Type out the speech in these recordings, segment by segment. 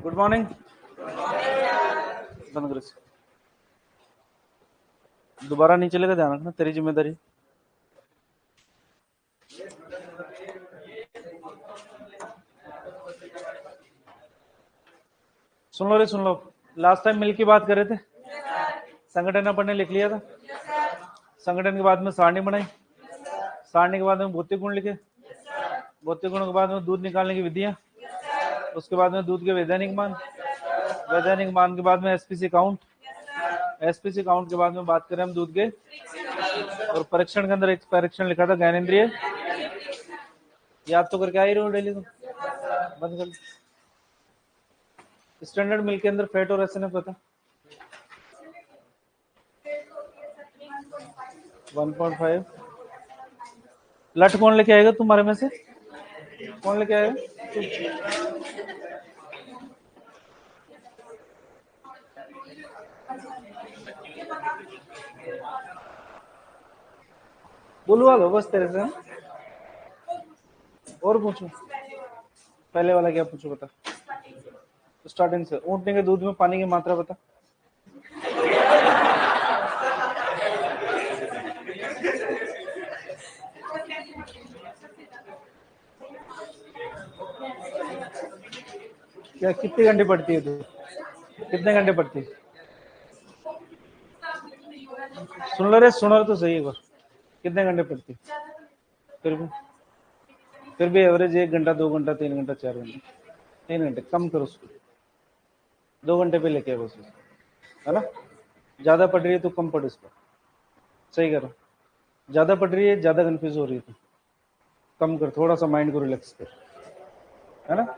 Good morning. दोबारा नहीं चलेगा, ध्यान रखना, तेरी जिम्मेदारी। सुन लो रे, सुन लो। लास्ट टाइम मिल की बात कर रहे थे, संगठन अपन ने लिख लिया था। संगठन के बाद में सारणी बनाई, सारणी के बाद में भौतिक गुण लिखे, भौतिक गुणों के बाद में दूध निकालने की विधियां, उसके बाद में दूध के वैधानिक मान, वैधानिक मान के बाद में एसपीसी काउंट, एसपीसी काउंट के बाद में बात करें हम दूध के, और परीक्षण के अंदर एक परीक्षण लिखा था ज्ञानेंद्रिय। याद तो करके आ ही रहे हो डेली, तो बंद कर। स्टैंडर्ड मिल्क के अंदर फैट और एसएनएफ पता 1.5। लट कौन लेके आएगा तुम्हारे में से? कौन लेके आएगा? बुलवा लो बस तेरे से। और पूछो, पहले वाला क्या पूछो बता। स्टार्टिंग से ऊँटने के दूध में पानी की मात्रा बता। क्या कितने घंटे पढ़ती है तू? कितने घंटे पढ़ती है? सुन लो रे, सुनो तो सही एक बार। कितने घंटे पढ़ती है? फिर भी एवरेज 1 घंटा, 2 घंटा, 3 घंटा, 4 घंटे। 3 घंटे कम करो उसको, 2 घंटे पे लेके बस, है ना। ज्यादा पढ़ रही है तो कम पढ़ इसको, सही करो। ज्यादा पढ़ रही है, ज्यादा कंफ्यूज हो रही है तो कम कर, थोड़ा सा माइंड को रिलैक्स कर, है ना।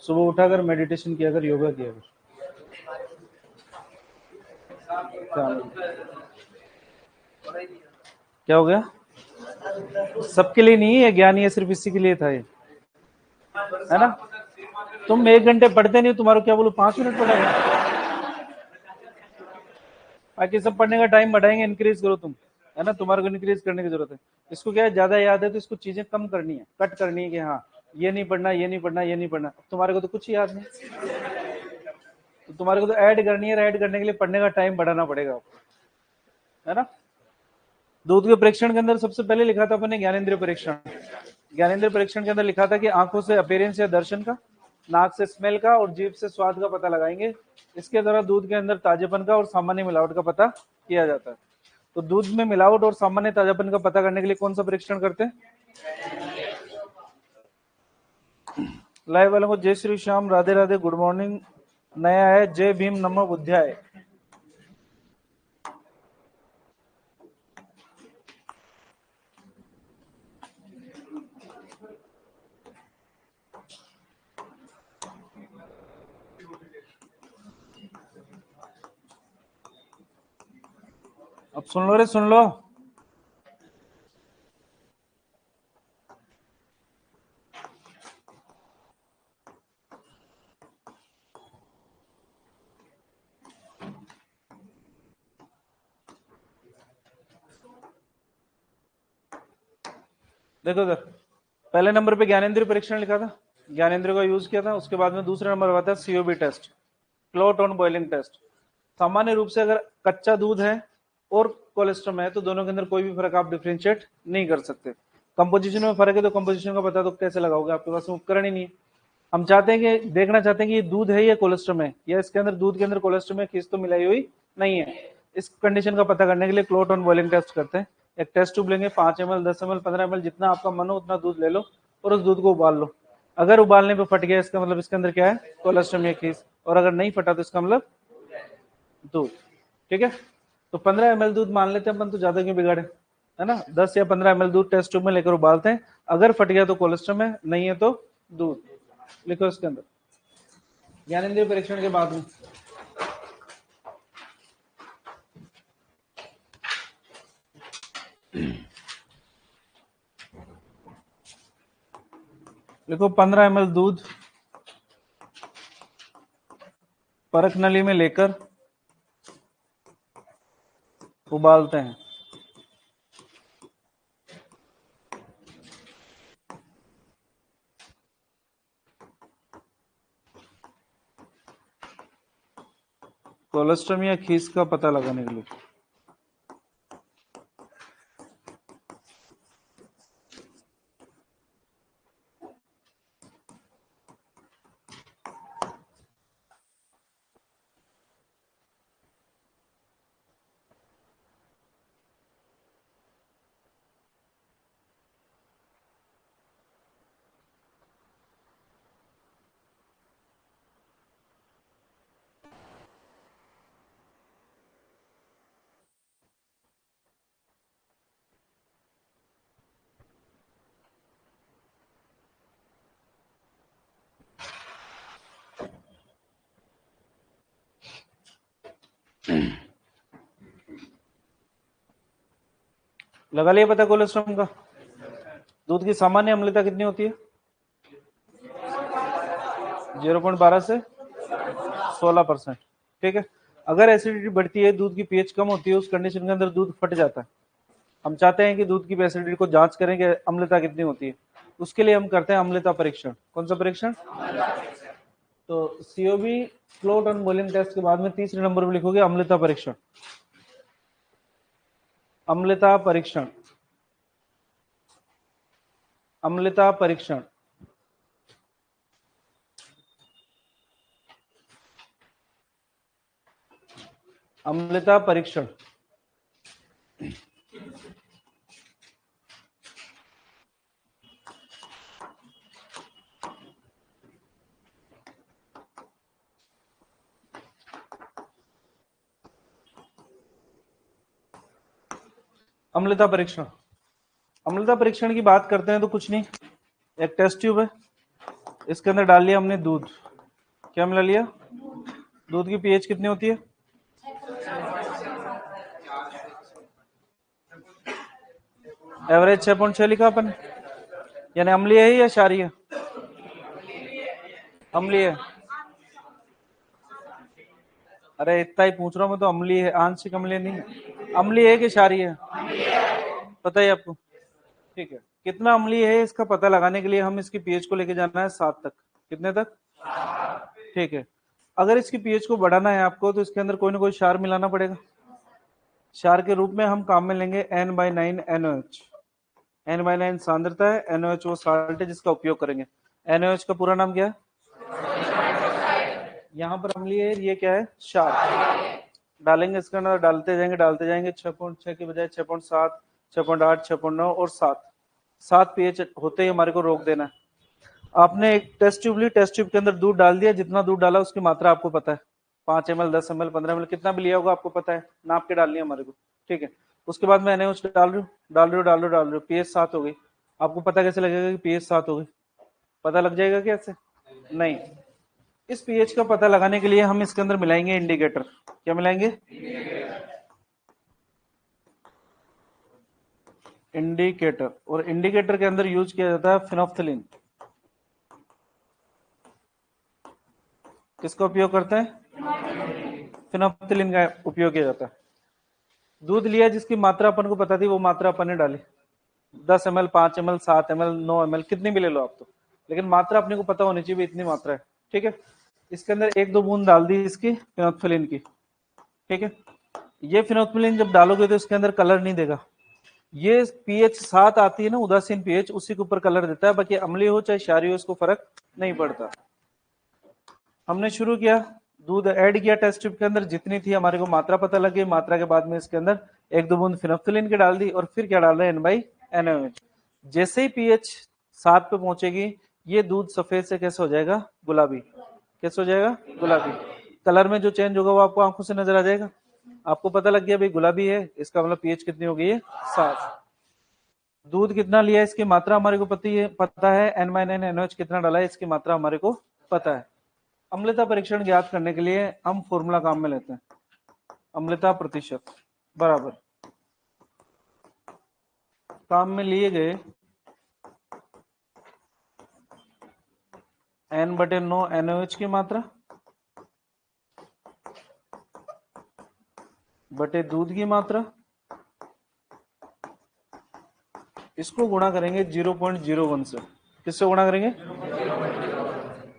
सुबह उठाकर मेडिटेशन किया कर, योगा किया कर। क्या हो गया? सबके लिए नहीं है ज्ञान, ये सिर्फ इसी के लिए था ये, है ना। तुम 1 घंटे पढ़ते नहीं, तुम्हारा क्या बोलो 5 मिनट पढ़ेगा। बाकी सब पढ़ने का टाइम बढ़ाएंगे, इंक्रीज करो तुम, है ना। तुम्हारे को इंक्रीज करने की जरूरत है। इसको क्या है, ज्यादा याद है तो इसको चीजें कम करनी है, कट करनी है कि हाँ ये नहीं पढ़ना, ये नहीं पढ़ना, ये नहीं पढ़ना। तुम्हारे को तो कुछ याद नहीं, तो तुम्हारे को तो ऐड करनी है। ऐड करने के लिए पढ़ने का टाइम बढ़ाना पड़ेगा आपको, है ना। दूध के परीक्षण के अंदर सबसे पहले लिखा था अपने ज्ञानेंद्रिय परीक्षण। ज्ञानेंद्रिय परीक्षण के अंदर लिखा था कि आंखों से अपीयरेंस या दर्शन का, नाक से स्मेल का, और जीभ से स्वाद का पता लगाएंगे। इसके द्वारा दूध के अंदर ताजेपन का और सामान्य मिलावट का पता किया जाता है। तो दूध में मिलावट और सामान्य ताजापन का पता करने के लिए कौन सा परीक्षण करते हैं? लाइव वालों को जय श्री श्याम, राधे राधे, गुड मॉर्निंग। नया है जय भीम नमो बुद्धाय। अब सुन लो रे, सुन लो। देखो इधर, पहले नंबर पे ज्ञानेंद्रिय परीक्षण लिखा था, ज्ञानेंद्र का यूज किया था। उसके बाद में दूसरा नंबर आता है COB test, clot on boiling test. सामान्य रूप से अगर कच्चा दूध है और कोलेस्ट्रम है तो दोनों के अंदर कोई भी फर्क आप डिफ्रेंशिएट नहीं कर सकते। कंपोजिशन में फर्क है तो कंपोजिशन का पता तो कैसे लगाओगे, आपके पास उपकरण ही नहीं है। हम चाहते हैं कि देखना चाहते हैं कि ये दूध है या कोलेस्ट्रम है, या इसके अंदर दूध के अंदर कोलेस्ट्रम है, खींच तो मिलाई हुई नहीं है। इस कंडीशन का पता करने के लिए क्लोट ऑन बॉइलिंग टेस्ट करते हैं। एक टेस्ट ट्यूब लेंगे, 5 ml 10 ml 15 ml जितना आपका मन हो उतना दूध ले लो और उस दूध को उबाल लो। अगर उबालने पे फट गया इसका मतलब इसके अंदर क्या है, कोलेस्ट्रम या खीस, और अगर नहीं फटा तो इसका मतलब दूध। ठीक है, तो 15 ml दूध मान लेते हैं अपन, तो ज्यादा क्यों बिगाड़े, है ना। 10 या 15 ml दूध टेस्ट ट्यूब में लेकर उबालते हैं, अगर फट गया तो कोलेस्ट्रम है, नहीं है तो दूध। लिखो इसके अंदर ज्ञानेंद्रिय परीक्षण के बाद में देखो 15 ml दूध परख नली में लेकर उबालते हैं। कोलेस्ट्रम या खीस का पता लगाने के लिए। लगा लिया पता कोलेस्ट्रॉम का। दूध की सामान्य अम्लता कितनी होती है, 0.12 से 16%। ठीक है, अगर एसिडिटी बढ़ती है, दूध की पीएच कम होती है, उस कंडीशन के अंदर दूध फट जाता है। हम चाहते हैं कि दूध की एसिडिटी को जांच करें कि अम्लता कितनी होती है, उसके लिए हम करते हैं अम्लता परीक्षण। कौन सा परीक्षण, तो COB float on boiling test के बाद में तीसरे नंबर पर लिखोगे अम्लता परीक्षण। अम्लता परीक्षण, अम्लता परीक्षण। अम्लता परीक्षण अम्लता परीक्षण। अम्लता परीक्षण की बात करते हैं तो कुछ नहीं, एक टेस्ट ट्यूब है, इसके अंदर डाल लिया हमने दूध। क्या मिला लिया, दूध की पीएच कितनी होती है, एवरेज 6.6 लिखा अपन, यानी अम्लीय है या क्षारीय, अम्लीय है। अरे इतना ही पूछ रहा हूँ मैं तो, अम्लीय है, आंशिक अम्लीय नहीं, अम्लीय है कि क्षारीय है, पता है आपको। ठीक है, कितना अम्लीय है इसका पता लगाने के लिए हम इसकी पीएच को लेके जाना है 7 तक। कितने तक, ठीक है। अगर इसकी पीएच को बढ़ाना है आपको तो इसके अंदर कोई ना कोई क्षार मिलाना पड़ेगा। क्षार के रूप में हम काम में लेंगे N/9 NaOH। N/9 सांद्रता है, NaOH वो साल्ट है जिसका उपयोग करेंगे। NaOH का पूरा नाम क्या है, यहाँ पर अम्लीय है, ये क्या है, क्षार। डालेंगे इसके अंदर, डालते जाएंगे 6.6 की बजाय 6.7, 6.8, 6.9 और 7। 7 पीएच होते ही हमारे को रोक देना है। आपने एक टेस्ट ट्यूब ली, टेस्ट ट्यूब के अंदर दूध डाल दिया, जितना दूध डाला उसकी मात्रा आपको पता है, 5 ml 10 ml 15 ml कितना भी लिया होगा आपको पता है, नाप के डालनी है हमारे को। ठीक है, उसके बाद में NaOH डाल रही हूँ, पीएच 7 हो गई। आपको पता कैसे लगेगा कि पीएच 7 हो गई, पता लग जाएगा कैसे, नहीं। इस पीएच का पता लगाने के लिए हम इसके अंदर मिलाएंगे इंडिकेटर। क्या मिलाएंगे, इंडिकेटर। और इंडिकेटर के अंदर यूज किया जाता है फिनोफ्थिलीन। किसका उपयोग करते हैं, फिनोफ्थिलीन का उपयोग किया जाता है। दूध लिया जिसकी मात्रा अपन को पता थी वो मात्रा अपन ने डाली, 10 ml 5 ml 7 ml 9 ml कितनी भी ले लो आप तो, लेकिन मात्रा अपने को पता होनी चाहिए भी इतनी मात्रा है, ठीक है। इसके अंदर 1-2 बूंद डाल दी इसकी फिनोल्फिलीन की, ठीक है। ये फिनोल्फिलीन जब डालोगे तो इसके अंदर कलर नहीं देगा। ये पीएच 7 आती है ना, उदासीन पीएच, उसी के ऊपर कलर देता है, बाकी अम्लीय हो चाहे क्षारीय हो इसको फर्क नहीं पड़ता। हमने शुरू किया, दूध ऐड किया टेस्ट ट्यूब के अंदर, जितनी थी हमारे को मात्रा पता लगी, मात्रा के बाद में इसके अंदर 1-2 बूंद फिनोल्फिलीन की डाल दी, और फिर क्या डाल रहे हैं N/NaOH। जैसे ही पीएच 7 पे पहुंचेगी ये दूध सफेद से कैसे हो जाएगा, गुलाबी। कैसे हो जाएगा, गुलाबी। कलर में जो चेंज होगा वो आपको आंखों से नजर आ जाएगा। आपको पता लग गया भाई गुलाबी है, इसका मतलब पीएच कितनी हो गई है, 7। दूध कितना लिया है इसकी मात्रा हमारे को पता है N/NaOH कितना डाला है इसकी मात्रा हमारे को पता है। अम्लता परीक्षण ज्ञात करने के लिए हम फॉर्मूला काम में लेते हैं, अम्लता प्रतिशत बराबर काम में लिए गए N/9 NaOH की मात्रा बटे दूध की मात्रा, इसको गुणा करेंगे 0.01 से। किससे गुणा करेंगे,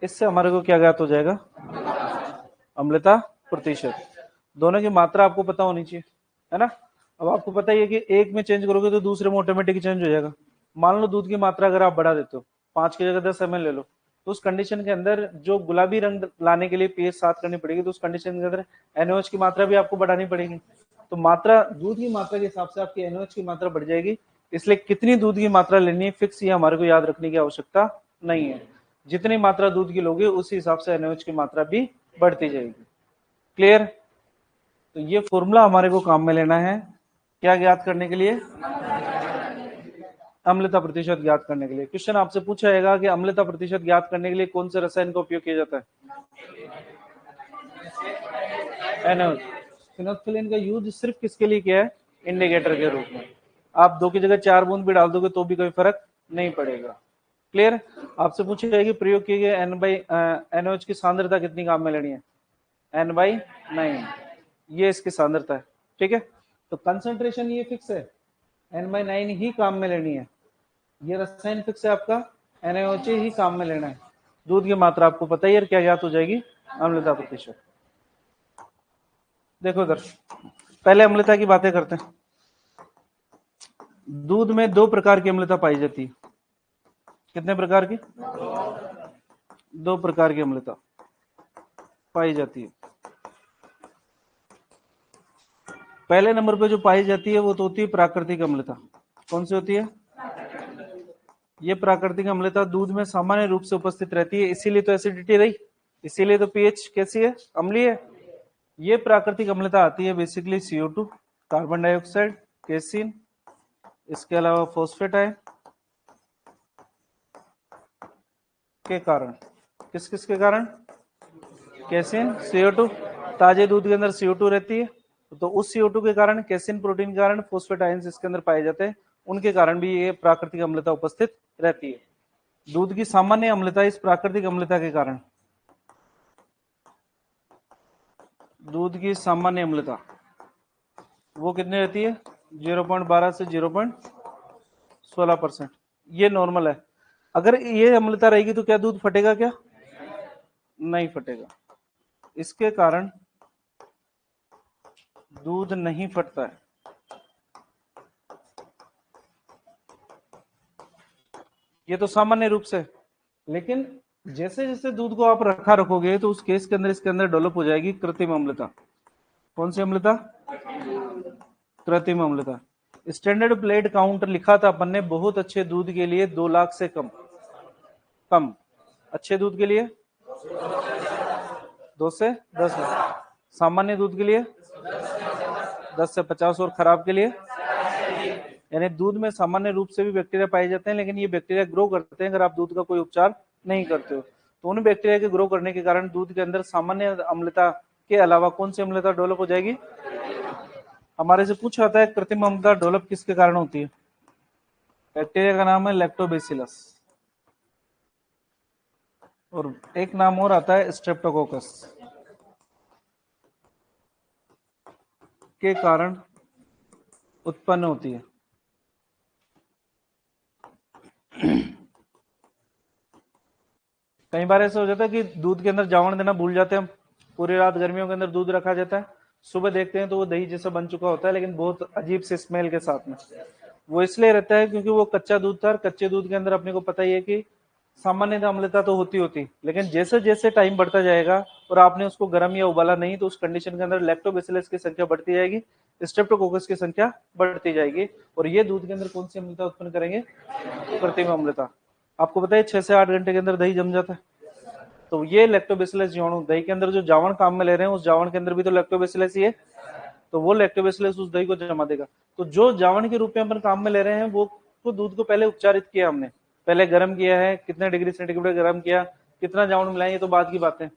इससे हमारे को क्या ज्ञात हो जाएगा, अम्लता प्रतिशत। दोनों की मात्रा आपको पता होनी चाहिए, है ना। अब आपको पता ही है कि एक में चेंज करोगे तो दूसरे में ऑटोमेटिक चेंज हो जाएगा। मान लो दूध की मात्रा अगर आप बढ़ा देते हो, 5 की जगह 10 ml ले लो, तो उस कंडीशन के अंदर जो गुलाबी रंग लाने के लिए पीएच 7 करनी पड़ेगी, तो उस कंडीशन के अंदर NaOH की मात्रा भी आपको बढ़ानी पड़ेगी। तो मात्रा, दूध की मात्रा के हिसाब से आपकी NaOH की मात्रा बढ़ जाएगी। इसलिए कितनी दूध की मात्रा लेनी है फिक्स, ये हमारे को याद रखने की आवश्यकता नहीं है। जितनी मात्रा दूध की लोगे उसी हिसाब से NaOH की मात्रा भी बढ़ती जाएगी। क्लियर। तो ये फॉर्मूला हमारे को काम में लेना है, क्या ज्ञात करने के लिए, अम्लता प्रतिशत ज्ञात करने के लिए। क्वेश्चन आपसे पूछा जाएगा कि अम्लता प्रतिशत ज्ञात करने के लिए कौन से रसायन का उपयोग किया जाता है, NaOH। फिनोल्फिलीन का यूज सिर्फ किसके लिए किया है, इंडिकेटर के रूप में। आप 2 की जगह 4 बूंद भी डाल दोगे तो भी कोई फर्क नहीं पड़ेगा। क्लियर। आपसे पूछी जाएगी प्रयोग किए गए NaOH की सांद्रता कितनी काम में लेनी है, N/9, ये इसकी सांद्रता है, ठीक है। तो कंसंट्रेशन ये फिक्स है, N/9 ही काम में लेनी है। ये रसायन फिक्स है आपका, NaOH ही काम में लेना है। दूध की मात्रा आपको पता ही है, क्या ज्ञात हो जाएगी, अम्लता प्रतिशत। देखो इधर, पहले अम्लता की बातें करते हैं। दूध में 2 प्रकार की अम्लता पाई जाती है। कितने प्रकार की, 2 प्रकार की अम्लता पाई जाती है। पहले नंबर पे जो पाई जाती है वो तो होती है प्राकृतिक अम्लता। कौन सी होती है, ये प्राकृतिक अम्लता दूध में सामान्य रूप से उपस्थित रहती है, इसीलिए तो एसिडिटी रही, इसीलिए तो पीएच कैसी है, अम्लीय है। ये प्राकृतिक अम्लता आती है basically CO2, carbon dioxide, casein, इसके अलावा फॉस्फेट आयन के कारण। किस किस के कारण, केसिन, CO2। ताजे दूध के अंदर CO2 रहती है, तो उस CO2 के कारण, केसिन प्रोटीन के कारण, फॉस्फेट आयंस इसके अंदर पाए जाते हैं, उनके कारण भी ये प्राकृतिक अम्लता उपस्थित रहती है। दूध की सामान्य अम्लता इस प्राकृतिक अम्लता के कारण, दूध की सामान्य अम्लता वो कितनी रहती है, 0.12 से 0.16%। ये नॉर्मल है। अगर ये अम्लता रहेगी तो क्या दूध फटेगा, क्या नहीं फटेगा। इसके कारण दूध नहीं फटता है। ये तो सामान्य रूप से, लेकिन जैसे जैसे दूध को आप रखा रखोगे तो उस केस के अंदर इसके अंदर डेवलप हो जाएगी कृत्रिम अम्लता। कौन सी अम्लता, कृत्रिम अम्लता। स्टैंडर्ड प्लेट काउंट लिखा था अपन ने, बहुत अच्छे दूध के लिए 2 लाख से कम, अच्छे दूध के लिए 2 से 10 लाख, सामान्य दूध के लिए 10 से 50, और खराब के लिए, यानी दूध में सामान्य रूप से भी बैक्टीरिया पाए जाते हैं, लेकिन ये बैक्टीरिया ग्रो करते हैं अगर आप दूध का कोई उपचार नहीं करते हो। तो उन बैक्टीरिया के ग्रो करने के कारण दूध के अंदर सामान्य अम्लता के अलावा कौन सी अम्लता डेवलप हो जाएगी। हमारे से पूछा जाता है कृत्रिम अम्लता डेवलप किसके कारण होती है, बैक्टीरिया का नाम है लैक्टोबैसिलस, और एक नाम और आता है स्ट्रेप्टोकोकस के कारण उत्पन्न होती है। कई बार ऐसा हो जाता है कि दूध के अंदर जावण देना भूल जाते हैं हम। पूरी रात गर्मियों के अंदर दूध रखा जाता है, सुबह देखते हैं तो वो दही जैसा बन चुका होता है, लेकिन बहुत अजीब से स्मेल के साथ में। वो इसलिए रहता है क्योंकि वो कच्चा दूध था, और कच्चे दूध के अंदर अपने को पता ही है कि सामान्यतः अम्लता तो होती, लेकिन जैसे जैसे टाइम बढ़ता जाएगा और आपने उसको गर्म या उबाला नहीं, तो उस कंडीशन के अंदर लैक्टोबैसिलस की संख्या बढ़ती जाएगी, स्ट्रेप्टोकोकस की संख्या बढ़ती जाएगी, और ये दूध के अंदर कौन सी अम्लता उत्पन्न करेंगे? कृत्रिम अम्लता। आपको पता है 6 से 8 घंटे के अंदर दही जम जाता है। तो ये लैक्टोबैसिलस जीवाणु दही के अंदर जो जावण काम में ले रहे हैं, उस जावण के अंदर भी तो लैक्टोबैसिलस ही है, तो वो लैक्टोबैसिलस उस दही को जमा देगा। तो जो जावण के रूप में अपन काम में ले रहे हैं, वो तो दूध को पहले उपचारित किया हमने, पहले गर्म किया है, कितने डिग्री सेंटीग्रेड गर्म किया, कितना जावण मिलाया, ये तो बाद की बात है।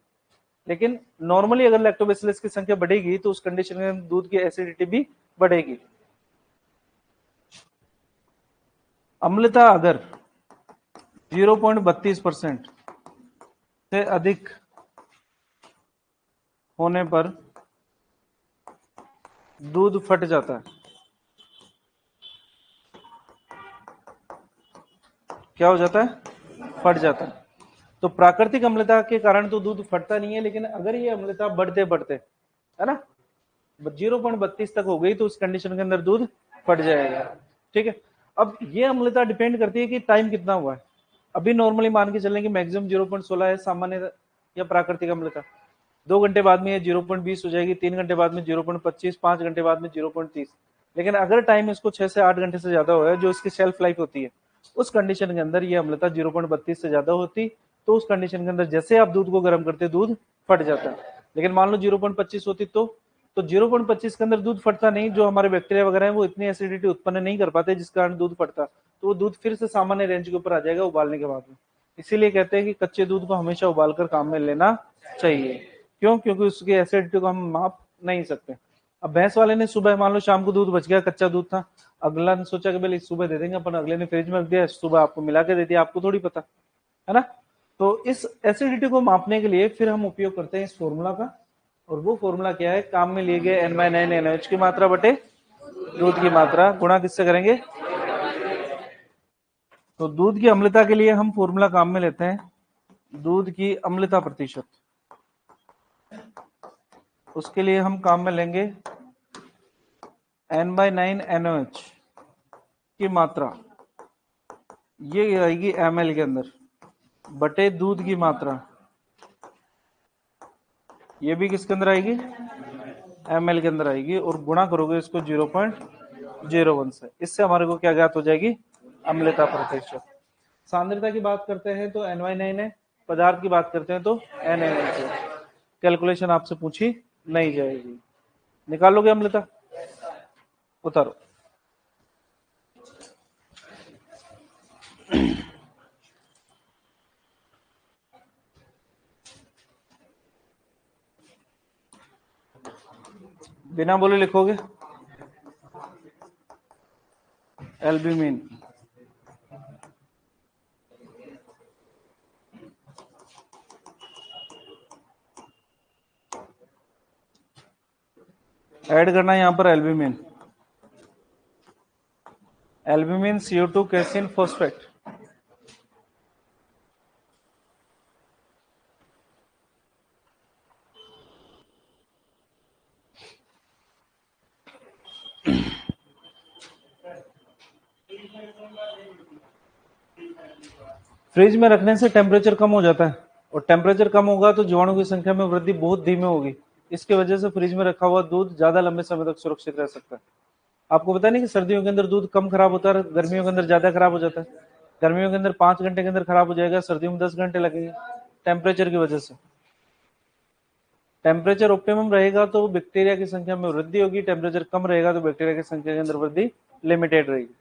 लेकिन नॉर्मली अगर लैक्टोबैसिलस की संख्या बढ़ेगी तो उस कंडीशन में दूध की एसिडिटी भी बढ़ेगी। अम्लता अगर 0.32% से अधिक होने पर दूध फट जाता है। क्या हो जाता है? फट जाता है। तो प्राकृतिक अम्लता के कारण तो दूध फटता नहीं है, लेकिन अगर ये अम्लता बढ़ते बढ़ते, है ना, 0.32 तक हो गई तो उस कंडीशन के अंदर दूध फट जाएगा। ठीक है। अब ये अम्लता डिपेंड करती है कि टाइम कितना हुआ है। अभी नॉर्मली मान के चलें कि मैक्सिमम 0.16 है सामान्य या प्राकृतिक अम्लता। 2 घंटे बाद में ये 0.20 हो जाएगी, 3 घंटे बाद में 0.25, 5 घंटे बाद में 0.30। लेकिन अगर टाइम इसको 6 से 8 घंटे से ज्यादा हो है, जो इसकी शेल्फ लाइफ होती है, उस कंडीशन के अंदर ये अम्लता 0.32 से ज्यादा होती, तो उस कंडीशन के अंदर जैसे आप दूध को गर्म करते दूध फट जाता है। लेकिन मान लो 0.25 होती तो 0.25 के अंदर दूध फटता नहीं, जो हमारे बैक्टीरिया वगैरह है वो इतनी एसिडिटी उत्पन्न नहीं कर पाते जिस कारण दूध फटता, तो वो दूध फिर से सामान्य रेंज के ऊपर आ जाएगा उबालने के बाद में। इसीलिए कहते हैं कि कच्चे दूध को हमेशा उबालकर काम में लेना चाहिए। क्यों? क्योंकि उसकी एसिडिटी को हम माप नहीं सकते। अब भैंस वाले ने सुबह, मान लो शाम को दूध बच गया, कच्चा दूध था, अगला ने सोचा कि भाई सुबह दे देंगे अपन, अगले ने फ्रिज में रख दिया, सुबह आपको मिला के दे दिया, आपको थोड़ी पता है ना। तो इस एसिडिटी को मापने के लिए फिर हम उपयोग करते हैं इस फॉर्मूला का, और वो फॉर्मूला क्या है? काम में लिए गए N/9 NaOH की मात्रा बटे दूध की मात्रा गुणा किससे करेंगे? तो दूध की अम्लता के लिए हम फॉर्मूला काम में लेते हैं दूध की अम्लता प्रतिशत। उसके लिए हम काम में लेंगे N/9 NaOH की मात्रा, ये आएगी ml के अंदर, बटे दूध की मात्रा, ये भी किसके अंदर आएगी? ml के अंदर आएगी, और गुणा करोगे इसको 0.01 से। इससे हमारे को क्या ज्ञात हो जाएगी? अम्लता प्रतिशत। सांद्रता की बात करते हैं तो N/9 है, पदार्थ की बात करते हैं तो NaOH है। कैलकुलेशन आपसे पूछी नहीं जाएगी। निकालोगे अम्लता? उतारो। बिना बोले लिखोगे? एल्ब्यूमिन, ऐड करना है यहां पर albumin, albumin CO2 casein phosphate. Fridge में रखने से टेम्परेचर कम हो जाता है, और टेम्परेचर कम होगा तो जीवाणु की संख्या में वृद्धि बहुत धीमी होगी। इसकी वजह से फ्रिज में रखा हुआ दूध ज्यादा लंबे समय तक सुरक्षित रह सकता है। आपको पता नहीं कि सर्दियों के अंदर दूध कम खराब होता है, गर्मियों के अंदर ज्यादा खराब हो जाता है। गर्मियों के अंदर 5 घंटे के अंदर खराब हो जाएगा, सर्दियों में 10 घंटे लगेंगे, टेम्परेचर की वजह से। टेम्परेचर ऑप्टिमम रहेगा तो बैक्टीरिया की संख्या में वृद्धि होगी, टेम्परेचर कम रहेगा तो बैक्टीरिया की संख्या के अंदर वृद्धि लिमिटेड रहेगी।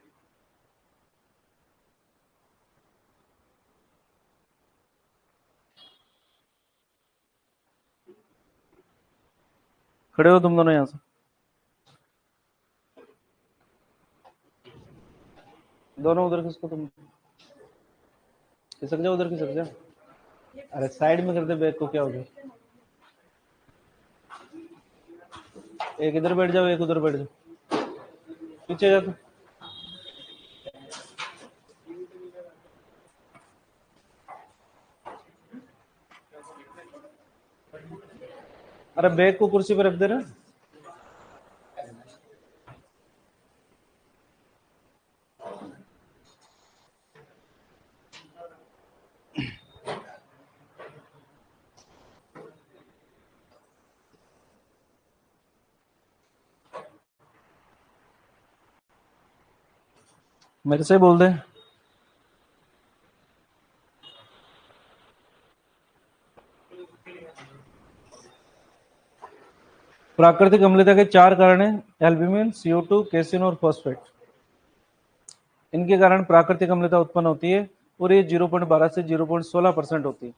खड़े हो तुम दोनों यहां से, दोनों उधर किसको, तुम खिसक जाओ, उधर खिसक जाओ। अरे साइड में कर दे बैग को, क्या हो गया? एक इधर बैठ जाओ, एक उधर बैठ जाओ, पीछे जाओ। अरे बैग को कुर्सी पे रख दे रहा। मेरे से बोल दे। प्राकृतिक अम्लता के 4 कारण हैं, एल्ब्यूमिन, CO2, कैसिन और फॉस्फेट। इनके कारण प्राकृतिक अम्लता उत्पन्न होती है और ये 0.12 से 0.16% होती है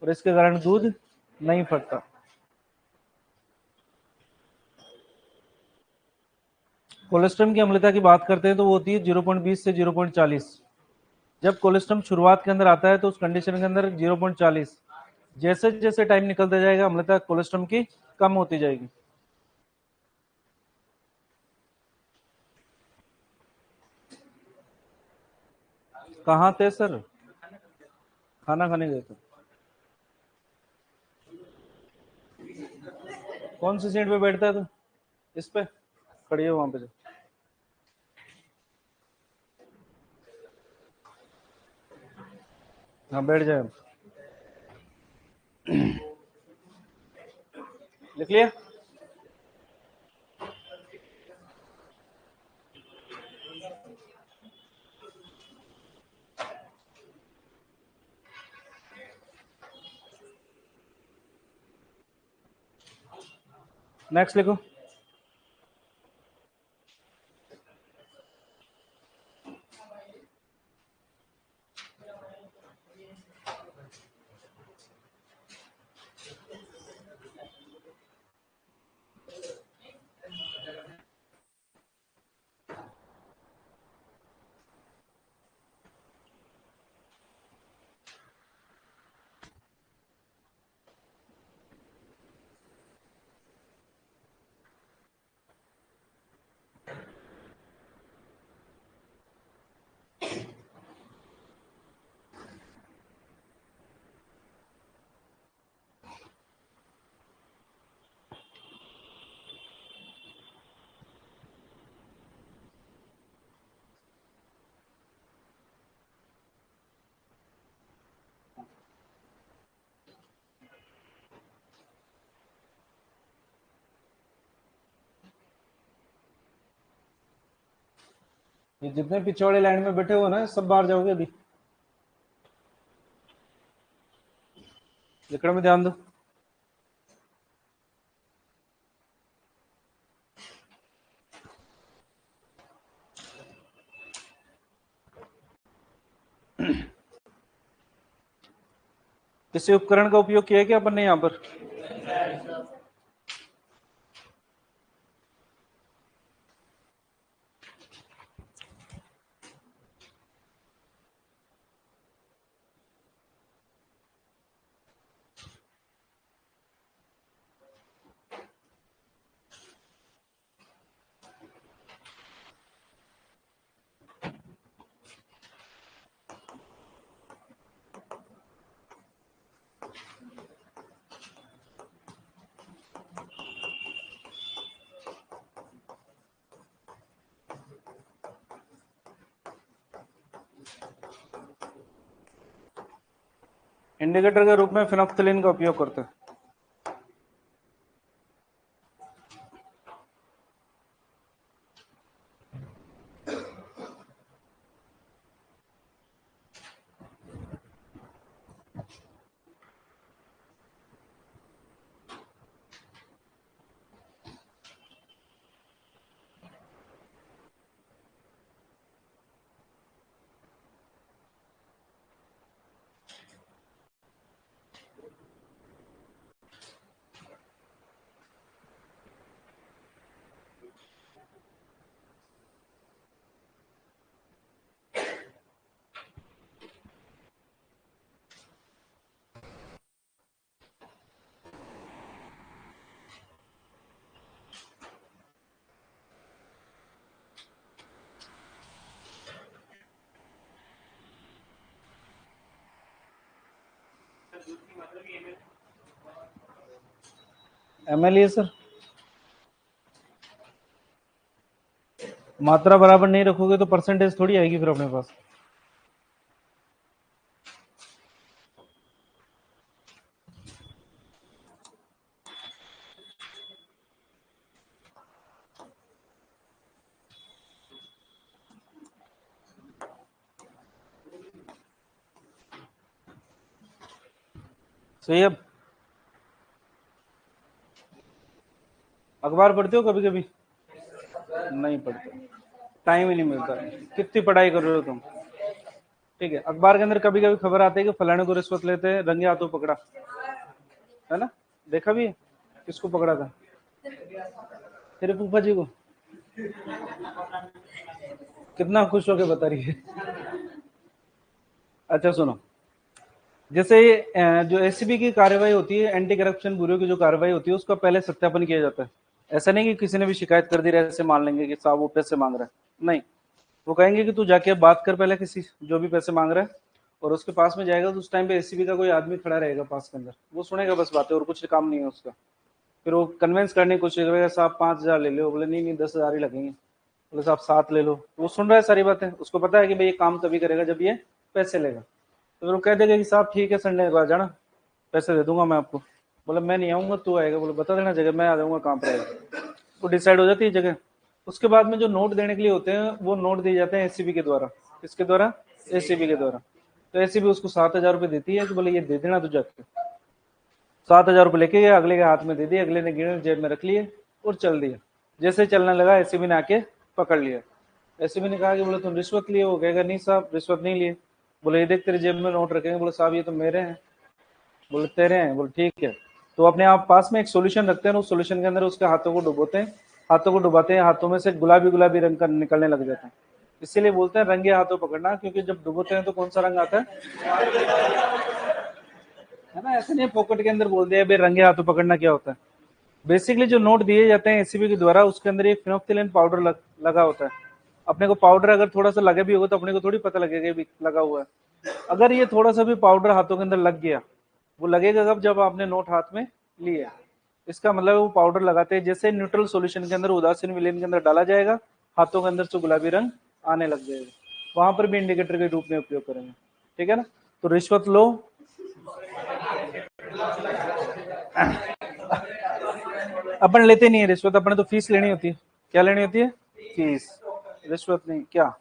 और इसके कारण दूध नहीं फटता। कोलेस्ट्रॉल की अम्लता की बात करते हैं तो वो होती है 0.20 से 0.40। जब कोलेस्ट्रॉल शुरुआत के अंदर आता है तो उस कंडीशन के अंदर 0.40, जैसे जैसे टाइम निकलता जाएगा अम्लता कोलेस्ट्रॉल की कम होती जाएगी। कहाँ थे सर? खाना खाने गए थे। कौन सी सीट पे बैठता है तू? इस पे खड़ी है वहां पे। हाँ बैठ जाए। लिख लिया? नेक्स्ट लिखो। ये जितने पीछे वाले लाइन में बैठे हो ना सब बाहर जाओगे अभी। लिखने में ध्यान दो। किसी उपकरण का उपयोग किया है क्या अपन ने यहाँ पर? इंडिकेटर के रूप में फिनोक्सिलिन का उपयोग करते हैं। ml है सर। मात्रा बराबर नहीं रखोगे तो परसेंटेज थोड़ी आएगी फिर अपने पास। सही है। अब अखबार पढ़ते हो कभी कभी? नहीं पढ़ते, टाइम ही नहीं मिलता। कितनी पढ़ाई कर रहे हो तुम? ठीक है, अखबार के अंदर कभी कभी खबर आती है कि फलाने को रिश्वत लेते हैं, रंगे हाथों पकड़ा, है ना? देखा भी है? किसको पकड़ा था? तेरे फूफा जी को। कितना खुश होके बता रही है। अच्छा सुनो, जैसे जो एसीबी की कार्रवाई होती है, एंटी करप्शन ब्यूरो की जो कार्रवाई होती है, उसका पहले सत्यापन किया जाता है। ऐसा नहीं कि किसी ने भी शिकायत कर दी रहे ऐसे मान लेंगे कि साहब वो पैसे मांग रहा है, नहीं। वो कहेंगे कि तू जाके बात कर पहले किसी जो भी पैसे मांग रहा है, और उसके पास में जाएगा तो उस टाइम पे एसीबी का कोई आदमी खड़ा रहेगा पास के अंदर, वो सुनेगा बस बातें और कुछ काम नहीं है उसका। फिर वो कन्विंस करने की कोशिश करेगा, साहब 5,000 ले लो, बोले नहीं नहीं 10,000 ही लगेंगे, बोले साहब 7 ले लो, तो वो सुन रहा है सारी बातें, उसको पता है कि भाई ये काम तभी करेगा जब ये पैसे लेगा। तो फिर वो कह देगा कि साहब ठीक है संडे को आ जाना, पैसे दे दूंगा मैं आपको। बोला मैं नहीं आऊंगा, तू आएगा, बोले बता देना जगह, मैं आ जाऊंगा, कहाँ पर आएगा। वो डिसाइड हो जाती है जगह। उसके बाद में जो नोट देने के लिए होते हैं वो नोट दिए जाते हैं एसीबी के द्वारा। किसके द्वारा? एसीबी के द्वारा। तो एसीबी उसको 7,000 रुपये देती है कि बोले ये दे देना तू जाके। 7,000 रुपये लेके गया, अगले के हाथ में दे दिए, अगले ने गिने जेब में रख लिए और चल दिया। जैसे चलने लगा एसीबी ने आके पकड़ लिया। एसीबी ने कहा कि बोले तुम रिश्वत लिए हो? कहेगा नहीं साहब रिश्वत नहीं लिए। बोले ये देख तेरे जेब में नोट रखेंगे, बोले साहब ये तो मेरे हैं। बोले तेरे हैं? बोले ठीक है। तो अपने आप पास में एक सोल्यूशन रखते हैं, उस सोल्यूशन के अंदर उसके हाथों को डुबोते हैं, हाथों को डुबाते हैं, हाथों में से गुलाबी गुलाबी रंग का निकलने लग जाता है। इसीलिए बोलते हैं रंगे हाथों पकड़ना, क्योंकि जब डुबोते हैं तो कौन सा रंग आता है ना? ऐसे नहीं पॉकेट के अंदर बोल दिया भाई रंगे हाथों पकड़ना क्या होता है। बेसिकली जो नोट दिए जाते हैं एसीबी के द्वारा, उसके अंदर एक फिनोक्सिलिन पाउडर लगा होता है। अपने को पाउडर अगर थोड़ा सा लगे भी होगा तो अपने को थोड़ी पता लगेगा भी लगा हुआ है। अगर ये थोड़ा सा भी पाउडर हाथों के अंदर लग गया, वो लगेगा कब? जब आपने नोट हाथ में लिया। इसका मतलब वो पाउडर लगाते हैं, जैसे न्यूट्रल सॉल्यूशन के अंदर उदासीन विलेन के अंदर डाला जाएगा, हाथों के अंदर से गुलाबी रंग आने लग जाएगा, वहां पर भी इंडिकेटर के रूप में उपयोग करेंगे। ठीक है ना? तो रिश्वत लो, अपन लेते नहीं है रिश्वत, अपने तो फीस लेनी होती है। क्या लेनी होती है? फीस। रिश्वत नहीं क्या?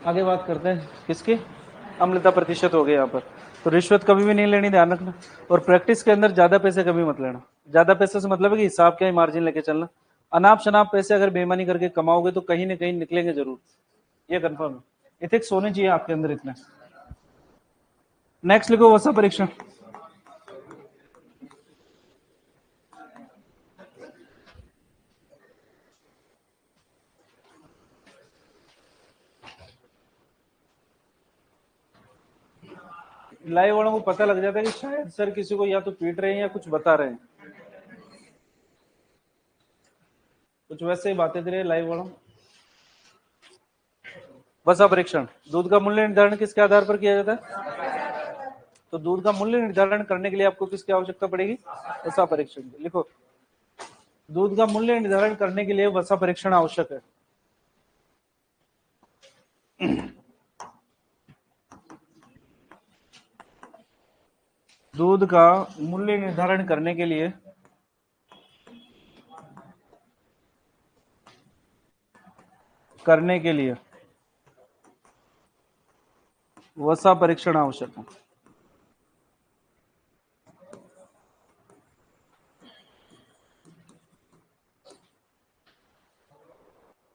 आगे बात करते हैं किसकी, अम्लता प्रतिशत हो गया यहाँ पर। तो रिश्वत कभी भी नहीं लेनी, ध्यान रखना। और प्रैक्टिस के अंदर ज्यादा पैसे कभी मत लेना। ज्यादा पैसे से मतलब है कि हिसाब क्या है, मार्जिन लेके चलना। अनाप शनाप पैसे अगर बेईमानी करके कमाओगे तो कहीं ना कहीं निकलेंगे जरूर, ये कंफर्म है। इथिक्स होने चाहिए आपके अंदर इतने। नेक्स्ट लिखो वसा परीक्षण। लाइव वालों को पता लग जाता है कि शायद सर किसी को या तो पीट रहे हैं या कुछ बता रहे हैं, कुछ वैसे ही बातें दे रहे हैं लाइव वालों। वसा परीक्षण, दूध का मूल्य निर्धारण किसके आधार पर किया जाता है? तो दूध का मूल्य निर्धारण करने के लिए आपको किसकी आवश्यकता पड़ेगी? वसा परीक्षण की। लिखो, दूध का मूल्य निर्धारण करने के लिए वसा परीक्षण आवश्यक है। दूध का मूल्य निर्धारण करने के लिए वसा परीक्षण आवश्यक है।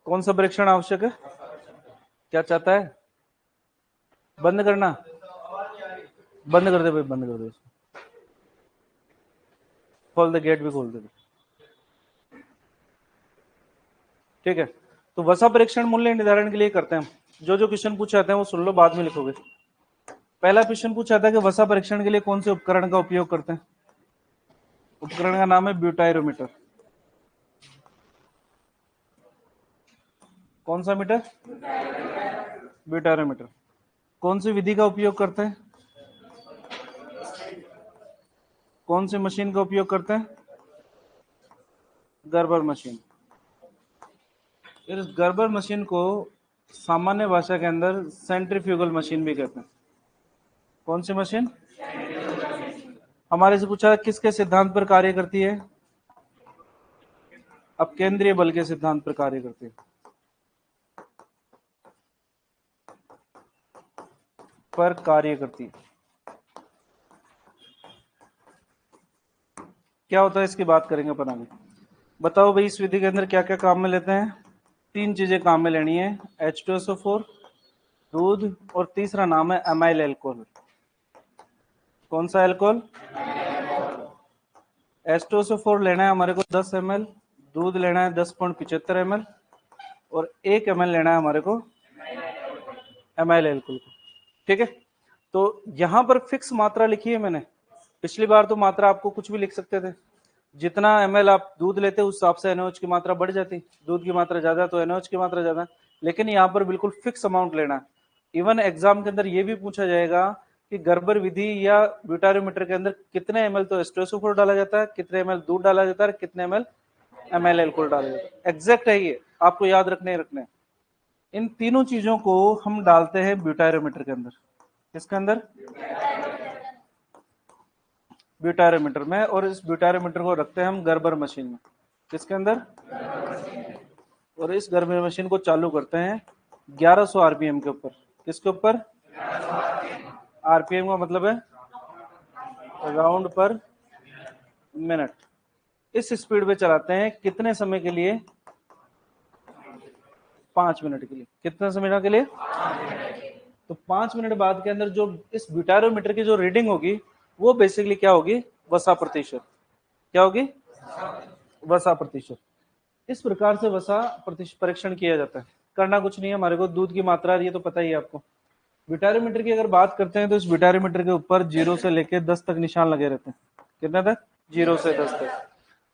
कौन सा परीक्षण आवश्यक है? क्या चाहता है? बंद करना, बंद कर दे भाई, बंद कर दे, खोल दे, गेट भी खोल दे। ठीक है, तो वसा परीक्षण मूल्य निर्धारण के लिए करते हैं। जो जो क्वेश्चन पूछे जाते हैं वो सुन लो, बाद में लिखोगे। पहला क्वेश्चन पूछा था कि वसा परीक्षण के लिए कौन से उपकरण का उपयोग करते हैं? उपकरण का नाम है ब्यूटाइरोमीटर। कौन सा मीटर? ब्यूटाइरोमीटर। कौन सी विधि का उपयोग करते हैं? कौन सी मशीन का उपयोग करते हैं? Gerber machine. इस गर्बर मशीन को सामान्य भाषा के अंदर सेंट्रीफ्यूगल मशीन भी कहते हैं। कौन सी मशीन? हमारे से पूछा किसके सिद्धांत पर कार्य करती है? अब केंद्रीय बल के सिद्धांत पर कार्य करती है। पर कार्य करती है। क्या होता है इसकी बात करेंगे अपन आगे। बताओ भाई, इस विधि के अंदर क्या क्या काम में लेते हैं? तीन चीजें काम में लेनी है, H2SO4, दूध, और तीसरा नाम है एमाइल एल्कोहल। कौन सा एल्कोहल? H2SO4 लेना है हमारे को 10 ml, दूध लेना है 10.75 ml, और 1 ml लेना है हमारे को एमाइल एल्कोहल को। ठीक है, तो यहां पर फिक्स मात्रा लिखी है मैंने। पिछली बार तो मात्रा आपको कुछ भी लिख सकते थे, जितना ml आप दूध लेते उस हिसाब से NaOH की मात्रा बढ़ जाती। दूध की मात्रा ज्यादा तो NaOH की मात्रा ज्यादा। लेकिन यहाँ पर बिल्कुल फिक्स अमाउंट लेना है। इवन एग्जाम के अंदर ये भी पूछा जाएगा कि गर्बर विधि या ब्यूटारोमीटर के अंदर कितने ml तो H2SO4 डाला जाता है, कितने ml दूध डाला जाता है, कितने ml एमाइल एल्कोहल डाला जाता है। एग्जैक्ट है ये, आपको याद रखने रखने। इन तीनों चीजों को हम डालते हैं ब्यूटारोमीटर के अंदर। किसके अंदर? ब्यूटारोमीटर में। और इस ब्यूटारोमीटर को रखते हैं हम गर्बर मशीन में। किसके अंदर? और इस गर्बर मशीन को चालू करते हैं 1100 आरपीएम के ऊपर। किसके ऊपर? आरपीएम का मतलब है राउंड पर मिनट। इस स्पीड पे चलाते हैं कितने समय के लिए? 5 मिनट के लिए। कितने समय के लिए? तो 5 मिनट बाद के अंदर जो इस ब्यूटारोमीटर की जो रीडिंग होगी वो बेसिकली क्या होगी? वसा प्रतिशत। क्या होगी? वसा प्रतिशत। इस प्रकार से वसा परीक्षण किया जाता है। करना कुछ नहीं है हमारे को, दूध की मात्रा ये तो पता ही है आपको। ब्यूटारोमीटर की अगर बात करते हैं तो इस ब्यूटारोमीटर के ऊपर 0 से लेकर 10 तक निशान लगे रहते हैं। कितने तक? 0 से 10 तक।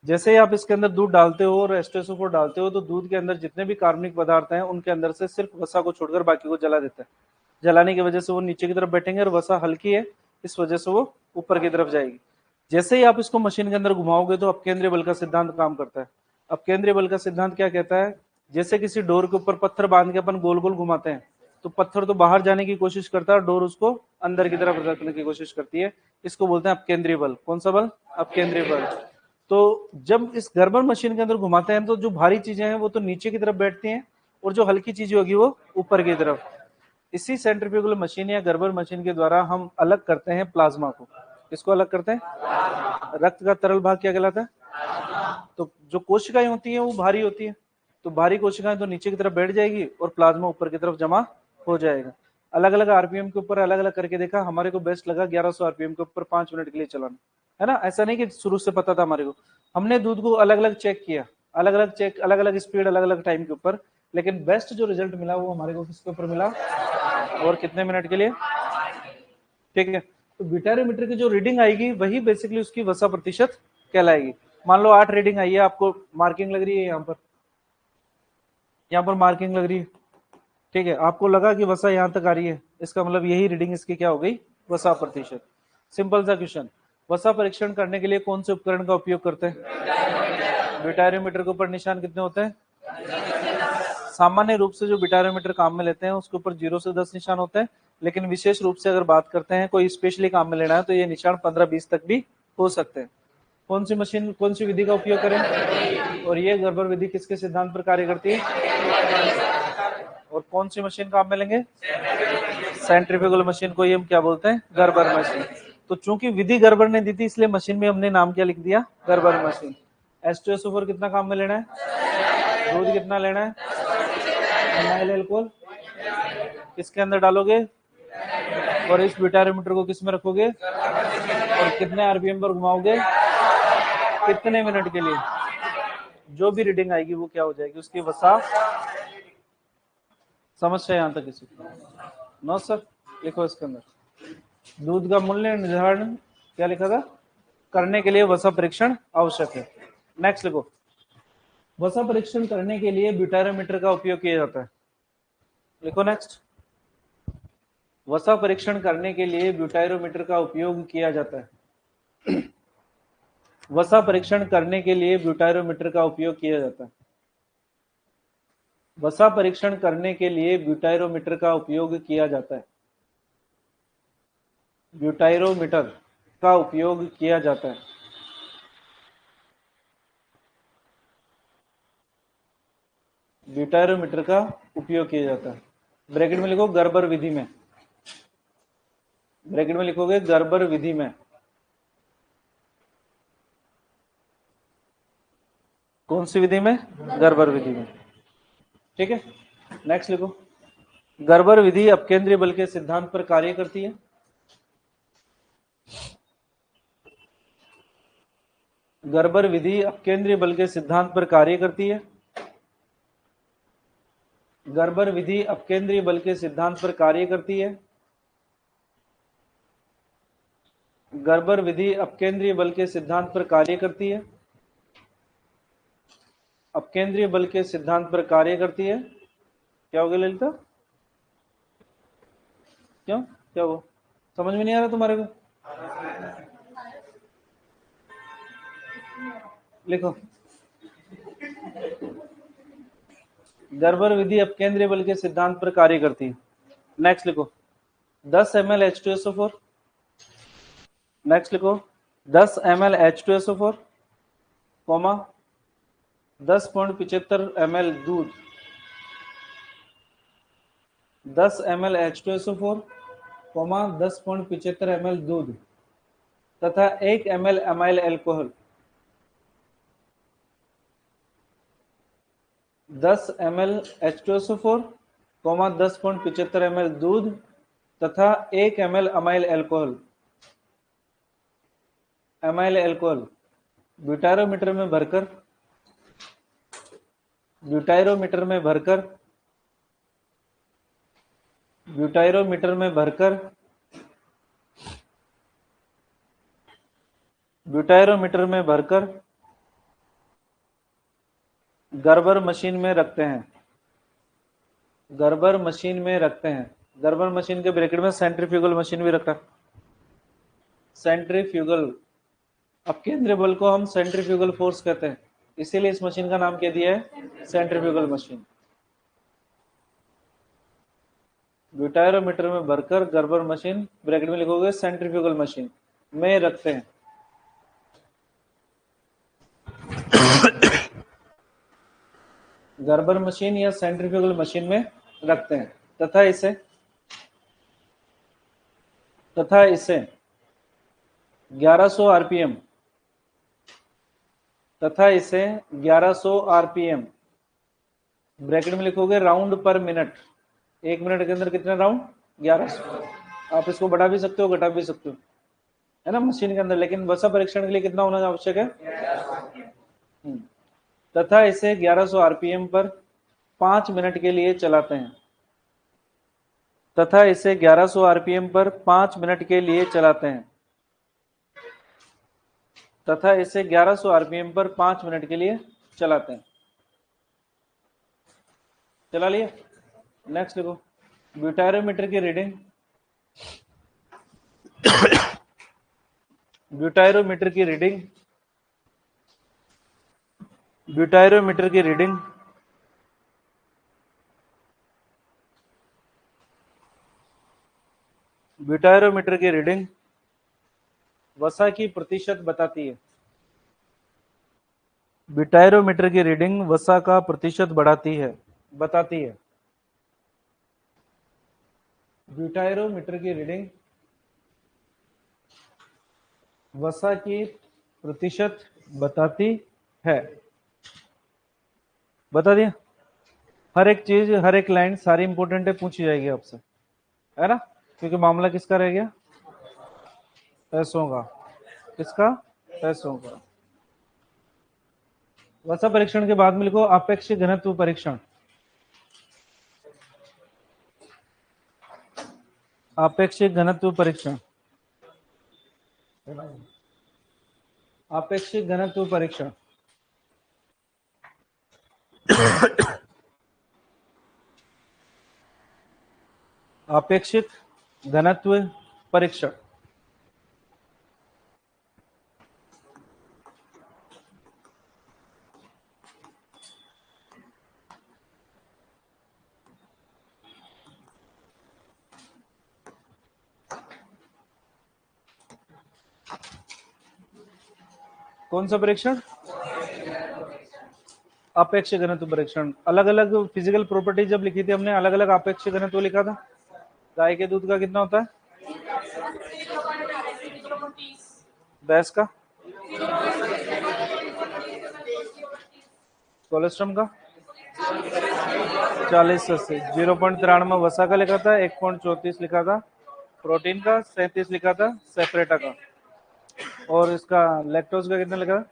जैसे ही आप इसके अंदर दूध डालते हो और H2SO4 डालते हो तो दूध के अंदर जितने भी कार्बनिक पदार्थ हैं उनके अंदर से सिर्फ वसा को छोड़कर बाकी को जला देता है। जलाने की वजह से वो नीचे की तरफ बैठेंगे और वसा हल्की है, इस वजह से वो ऊपर की तरफ जाएगी। जैसे ही आप इसको मशीन के अंदर घुमाओगे तो अब केंद्रीय बल का सिद्धांत काम करता है। अब केंद्रीय बल का सिद्धांत क्या कहता है? जैसे किसी डोर के ऊपर पत्थर बांध के अपन गोल गोल घुमाते हैं तो पत्थर तो बाहर जाने की कोशिश करता है, डोर उसको अंदर की तरफ रखने की कोशिश करती है। इसको बोलते हैं अपकेंद्रीय बल। कौन सा बल? अपकेंद्रीय बल। तो जब इस गर्बर मशीन के अंदर घुमाते हैं तो जो भारी चीजें हैं वो तो नीचे की तरफ बैठती हैं और जो हल्की चीजें होगी वो ऊपर की तरफ। इसी सेंट्रीफ्यूगल मशीन या गर्बर मशीन के द्वारा हम अलग करते हैं प्लाज्मा को। किसको अलग करते हैं? रक्त का तरल भाग क्या कहलाता है? तो जो कोशिकाएं होती हैं वो भारी होती है, तो भारी कोशिकाएं तो नीचे की तरफ बैठ जाएगी और प्लाज्मा ऊपर की तरफ जमा हो जाएगा। अलग अलग आरपीएम के ऊपर अलग अलग करके देखा, हमारे को बेस्ट लगा 1100 आरपीएम के ऊपर 5 मिनट के लिए चलाना, है ना। ऐसा नहीं कि शुरू से पता था हमारे को, हमने दूध को अलग अलग चेक किया, अलग अलग स्पीड अलग अलग टाइम के ऊपर, लेकिन बेस्ट जो रिजल्ट मिला वो हमारे को किसके ऊपर मिला और कितने मिनट के लिए? ठीक है, तो ब्यूटारोमीटर की जो रीडिंग आएगी वही बेसिकली उसकी वसा प्रतिशत कहलाएगी। मान लो 8 रीडिंग आई है, आपको मार्किंग लग रही है, यहाँ पर मार्किंग लग रही है, ठीक है, आपको लगा कि वसा यहाँ तक आ रही है, इसका मतलब यही रीडिंग इसकी क्या हो गई? वसा प्रतिशत। सिंपल सा क्वेश्चन। वसा परीक्षण करने के लिए कौन से उपकरण का उपयोग करते हैं? ब्यूटारोमीटर के ऊपर निशान कितने होते हैं? सामान्य रूप से जो ब्यूटारोमीटर काम में लेते हैं उसके ऊपर 0 से 10 निशान होते हैं, लेकिन विशेष रूप से अगर बात करते हैं कोई स्पेशली काम में लेना है तो ये निशान 15-20 तक भी हो सकते हैं। कौन सी मशीन, कौन सी विधि का उपयोग करें? और ये गर्बर विधि किसके सिद्धांत पर कार्य करती है? और कौन सी मशीन काम में लेंगे? सेंट्रीफ्यूगल मशीन को ही हम क्या बोलते हैं? Gerber machine. तो चूंकि विधि गर्बर ने दी थी इसलिए मशीन में हमने नाम क्या लिख दिया? Gerber machine. H2SO4 कितना काम में लेना है? दूध कितना लेना है? एमाइल अल्कोहल किसके अंदर डालोगे? और इस ब्यूटारोमीटर को किस में रखोगे? और कितने आरपीएम पर घुमाओगे? कितने मिनट के लिए? जो भी रीडिंग आएगी वो क्या हो जाएगी? उसकी वसा। समस्या यहां तक किसी को? नो सर, लिखो इसके अंदर दूध का मूल्य निर्धारण क्या लिखा था? करने के लिए वसा परीक्षण आवश्यक है। नेक्स्ट लिखो, वसा परीक्षण करने के लिए ब्यूटारोमीटर का उपयोग किया जाता है। लिखो नेक्स्ट, वसा परीक्षण करने के लिए ब्यूटारोमीटर का उपयोग किया जाता है। वसा परीक्षण करने के लिए ब्यूटारोमीटर का उपयोग किया जाता है। वसा परीक्षण करने के लिए ब्यूटारोमीटर का उपयोग किया जाता है। ब्यूटारोमीटर का उपयोग किया जाता है। ब्यूटारोमीटर का उपयोग किया जाता है। ब्रैकेट में लिखो गर्बर विधि में। ब्रैकेट में लिखोगे गर्बर विधि में। कौन सी विधि में? गर्बर विधि में। ठीक है, नेक्स्ट लिखो, गर्बर विधि अपकेंद्रीय बल के सिद्धांत पर कार्य करती है। गर्बर विधि अपकेंद्रीय बल के सिद्धांत पर कार्य करती है। गर्बर विधि अपकेंद्रीय बल के सिद्धांत पर कार्य करती है। गर्बर विधि अपकेंद्रीय बल के सिद्धांत पर कार्य करती है। अपकेंद्रीय बल के सिद्धांत पर कार्य करती है। क्या हो गया ललिता? क्यों, क्या हुआ? समझ में नहीं आ रहा तुम्हारे को? लिखो, गर्बर विधि अपकेंद्रीय बल के सिद्धांत पर कार्य करती है। नेक्स्ट लिखो, 10 ml H2SO4। नेक्स्ट लिखो, 10 ml H2SO4, 10.75 ml दूध। 10 ml H2SO4, 10.75 ml दूध तथा 1 ml amyl alcohol. 10 ml H2SO4, 10.75 ml दूध तथा 1 ml amyl alcohol. Amyl alcohol butyrometer में भरकर, ब्यूटारोमीटर में भरकर, ब्यूटारोमीटर में भरकर, ब्यूटारोमीटर में भरकर गर्बर मशीन में रखते हैं। गर्बर मशीन में रखते हैं। गर्बर मशीन के ब्रैकेट में सेंट्रीफ्यूगल मशीन भी रखा। सेंट्रीफ्यूगल, अब केंद्रीय बल को हम सेंट्रीफ्यूगल फोर्स कहते हैं, इसीलिए इस मशीन का नाम क्या दिया है? Centrifugal machine. ब्यूटारोमीटर में भरकर गर्बर मशीन, ब्रैकेट में लिखोगे सेंट्रीफ्यूगल मशीन में रखते हैं। गर्बर मशीन या सेंट्रीफ्यूगल मशीन में रखते हैं तथा इसे तथा इसे 1100 आरपीएम तथा इसे 1100 आरपीएम ब्रैकेट में लिखोगे राउंड पर मिनट, 1 मिनट के अंदर कितने राउंड 1100। आप इसको बढ़ा भी सकते हो घटा भी सकते हो, है ना, मशीन के अंदर, लेकिन वसा परीक्षण के लिए कितना होना आवश्यक है। तथा इसे 1100 आरपीएम पर 5 मिनट के लिए चलाते हैं। तथा इसे 1100 आरपीएम पर 5 मिनट के लिए चलाते हैं। तथा इसे 1100 आरपीएम पर 5 मिनट के लिए चलाते हैं। चला लिया। नेक्स्ट देखो, ब्यूटायरोमीटर की रीडिंग ब्यूटायरोमीटर की रीडिंग ब्यूटायरोमीटर की रीडिंग ब्यूटायरोमीटर की रीडिंग वसा की प्रतिशत बताती है। ब्यूटायरोमीटर की रीडिंग वसा का प्रतिशत बताती है। ब्यूटायरोमीटर की रीडिंग वसा की प्रतिशत बताती है। बता दिया। हर एक चीज, हर एक लाइन सारी इंपॉर्टेंट है, पूछी जाएगी आपसे, है ना, क्योंकि मामला किसका रह गया, पैसों का। किसका, पैसों का। वसा परीक्षण के बाद में लिखो आपेक्षिक घनत्व परीक्षण। आपेक्षिक घनत्व परीक्षण। आपेक्षिक घनत्व परीक्षण। आपेक्षिक घनत्व परीक्षण। कौन सा परीक्षण, आपेक्षिक घनत्व परीक्षण। अलग अलग फिजिकल प्रॉपर्टी जब लिखी थी हमने, अलग अलग आपेक्षिक घनत्व लिखा था। गाय के दूध का कितना होता है, भैंस का, कोलेस्ट्रॉम का 40 से 0.93 वसा का लिखा था, 1.34 लिखा था प्रोटीन का, 37 लिखा था सेपरेटा का, और इसका लैक्टोज का कितना लिखा था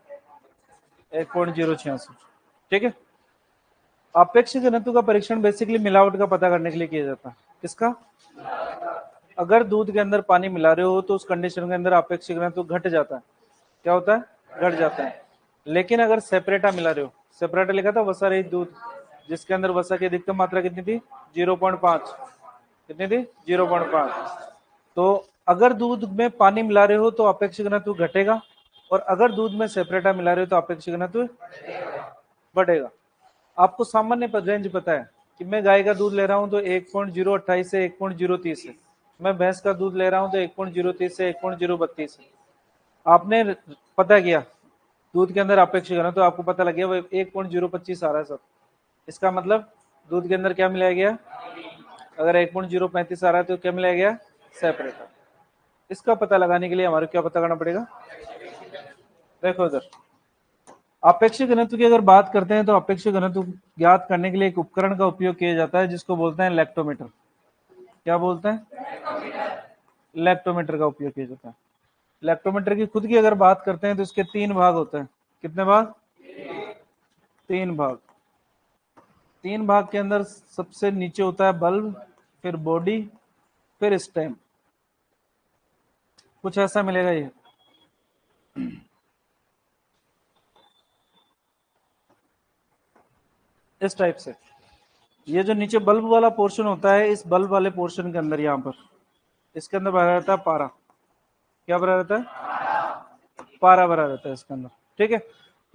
1.086। ठीक है। आपेक्षिक घनत्व का परीक्षण बेसिकली मिलावट का पता करने के लिए किया जाता है। किसका, अगर दूध के अंदर पानी मिला रहे हो तो उस कंडीशन के अंदर आपेक्षिक घनत्व घट जाता है। क्या होता है, घट जाता है। लेकिन अगर सेपरेटा मिला रहे हो, सेपरेटा लिखा था वसा रहित दूध, जिसके अंदर वसा की अधिकतम मात्रा कितनी थी 0.5, कितनी थी 0.5। तो अगर दूध में पानी मिला रहे हो तो आपेक्षिक घनत्व घटेगा, और अगर दूध में सेपरेटा मिला रहे हो तो आपेक्षिक घनत्व बढ़ेगा। आपको सामान्य रेंज पता है कि मैं गाय का दूध ले रहा हूं तो 1.028 से 1.030 है, मैं भैंस का दूध ले रहा हूं तो 1.030 से 1.032 है। आपने पता किया दूध के अंदर अपेक्षिक घनत्व, तो आपको पता लग गया वो 1.025 आ रहा है सब। इसका मतलब दूध के अंदर क्या मिलाया गया, अगर 1.035 आ रहा है तो क्या मिलाया गया, सेपरेटर। इसका पता लगाने के लिए हमारे क्या पता करना पड़ेगा, देखो इधर आपेक्षिक घनत्व की अगर बात करते हैं तो आपेक्षिक घनत्व ज्ञात करने के लिए एक उपकरण का उपयोग किया जाता है जिसको बोलते हैं लैक्टोमीटर। क्या बोलते हैं, लैक्टोमीटर का उपयोग किया जाता है। लैक्टोमीटर की खुद की अगर बात करते हैं तो इसके 3 भाग होते हैं। कितने भाग, 3 भाग। 3 भाग के अंदर सबसे नीचे होता है बल्ब, फिर बॉडी, फिर स्टेम। कुछ ऐसा मिलेगा ये, इस टाइप से। ये जो नीचे बल्ब वाला पोर्शन होता है, इस बल्ब वाले पोर्शन के अंदर यहाँ पर इसके अंदर भरा रहता है पारा। क्या भरा रहता है, पारा भरा रहता है इसके अंदर। ठीक है।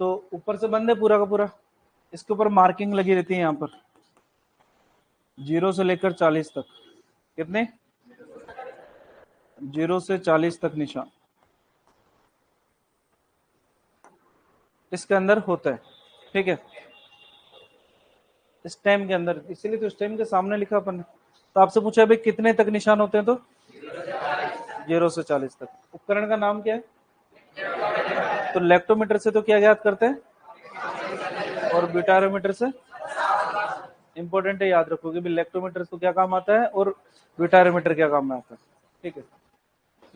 तो ऊपर से बंद है पूरा का पूरा, इसके ऊपर मार्किंग लगी रहती है यहाँ पर 0 से लेकर 40 तक। कितने, 0 से 40 तक निशान इसके अंदर होता है। ठीक है, स्टेम के अंदर, इसीलिए तो स्टेम के सामने लिखा अपन ने। तो आपसे पूछा भाई कितने तक निशान होते हैं, तो 0 से 40 तक। उपकरण का नाम क्या है? तो लेक्टोमीटर से तो क्या ज्ञात करते हैं, और ब्यूटारोमीटर से, इंपॉर्टेंट है, याद रखोगे भी लेक्टोमीटर को क्या काम आता है और ब्यूटारोमीटर क्या काम में आता है। ठीक है,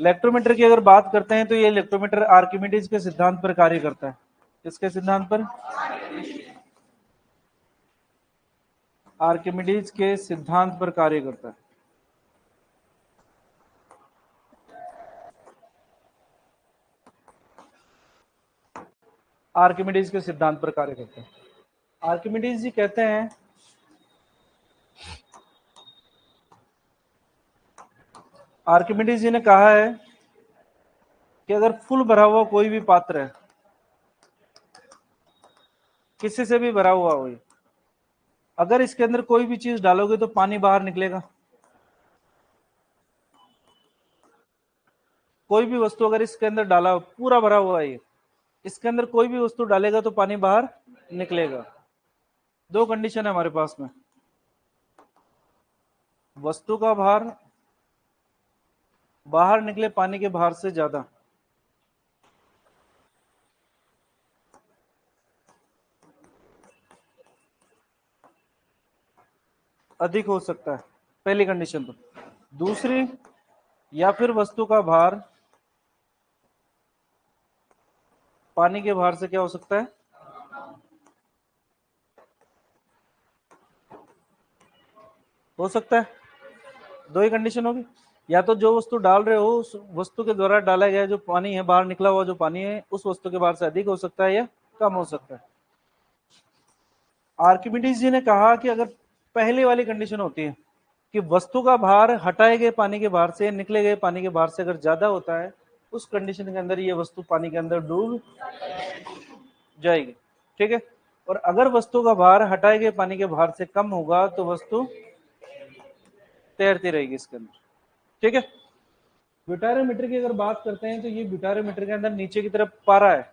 इलेक्ट्रोमीटर की अगर बात करते हैं तो ये इलेक्ट्रोमीटर आर्किमिडीज के सिद्धांत पर कार्य करता है। किसके सिद्धांत पर? आर्किमिडीज के सिद्धांत पर कार्य करता है। आर्किमिडीज के सिद्धांत पर कार्य करता है। आर्किमिडीज जी कहते हैं आर्किमिडीज जी ने कहा है कि अगर फुल भरा हुआ कोई भी पात्र है, किसी से भी भरा हुआ हो, अगर इसके अंदर कोई भी चीज डालोगे तो पानी बाहर निकलेगा। कोई भी वस्तु अगर इसके अंदर डाला, पूरा भरा हुआ है, इसके अंदर कोई भी वस्तु डालेगा तो पानी बाहर निकलेगा। दो कंडीशन है हमारे पास में, वस्तु का भार बाहर निकले पानी के भार से ज्यादा, अधिक हो सकता है, पहली कंडीशन। तो दूसरी, या फिर वस्तु का भार पानी के भार से क्या हो सकता है, हो सकता है। दो ही कंडीशन होगी, या तो जो वस्तु डाल रहे हो उस वस्तु के द्वारा डाला गया जो पानी है, बाहर निकला हुआ जो पानी है, उस वस्तु के भार से अधिक हो सकता है या कम हो सकता है। आर्किमिडीज जी ने कहा कि अगर पहले वाली कंडीशन होती है कि वस्तु का भार हटाए गए पानी के भार से, निकले गए पानी के भार से अगर ज्यादा होता है, उस कंडीशन के अंदर ये वस्तु पानी के अंदर डूब जाएगी। ठीक है, और अगर वस्तु का भार हटाए गए पानी के भार से कम होगा तो वस्तु तैरती रहेगी इसके अंदर। ठीक है, ब्यूटारोमीटर की अगर बात करते हैं तो ये ब्यूटारोमीटर के अंदर नीचे की तरफ पारा है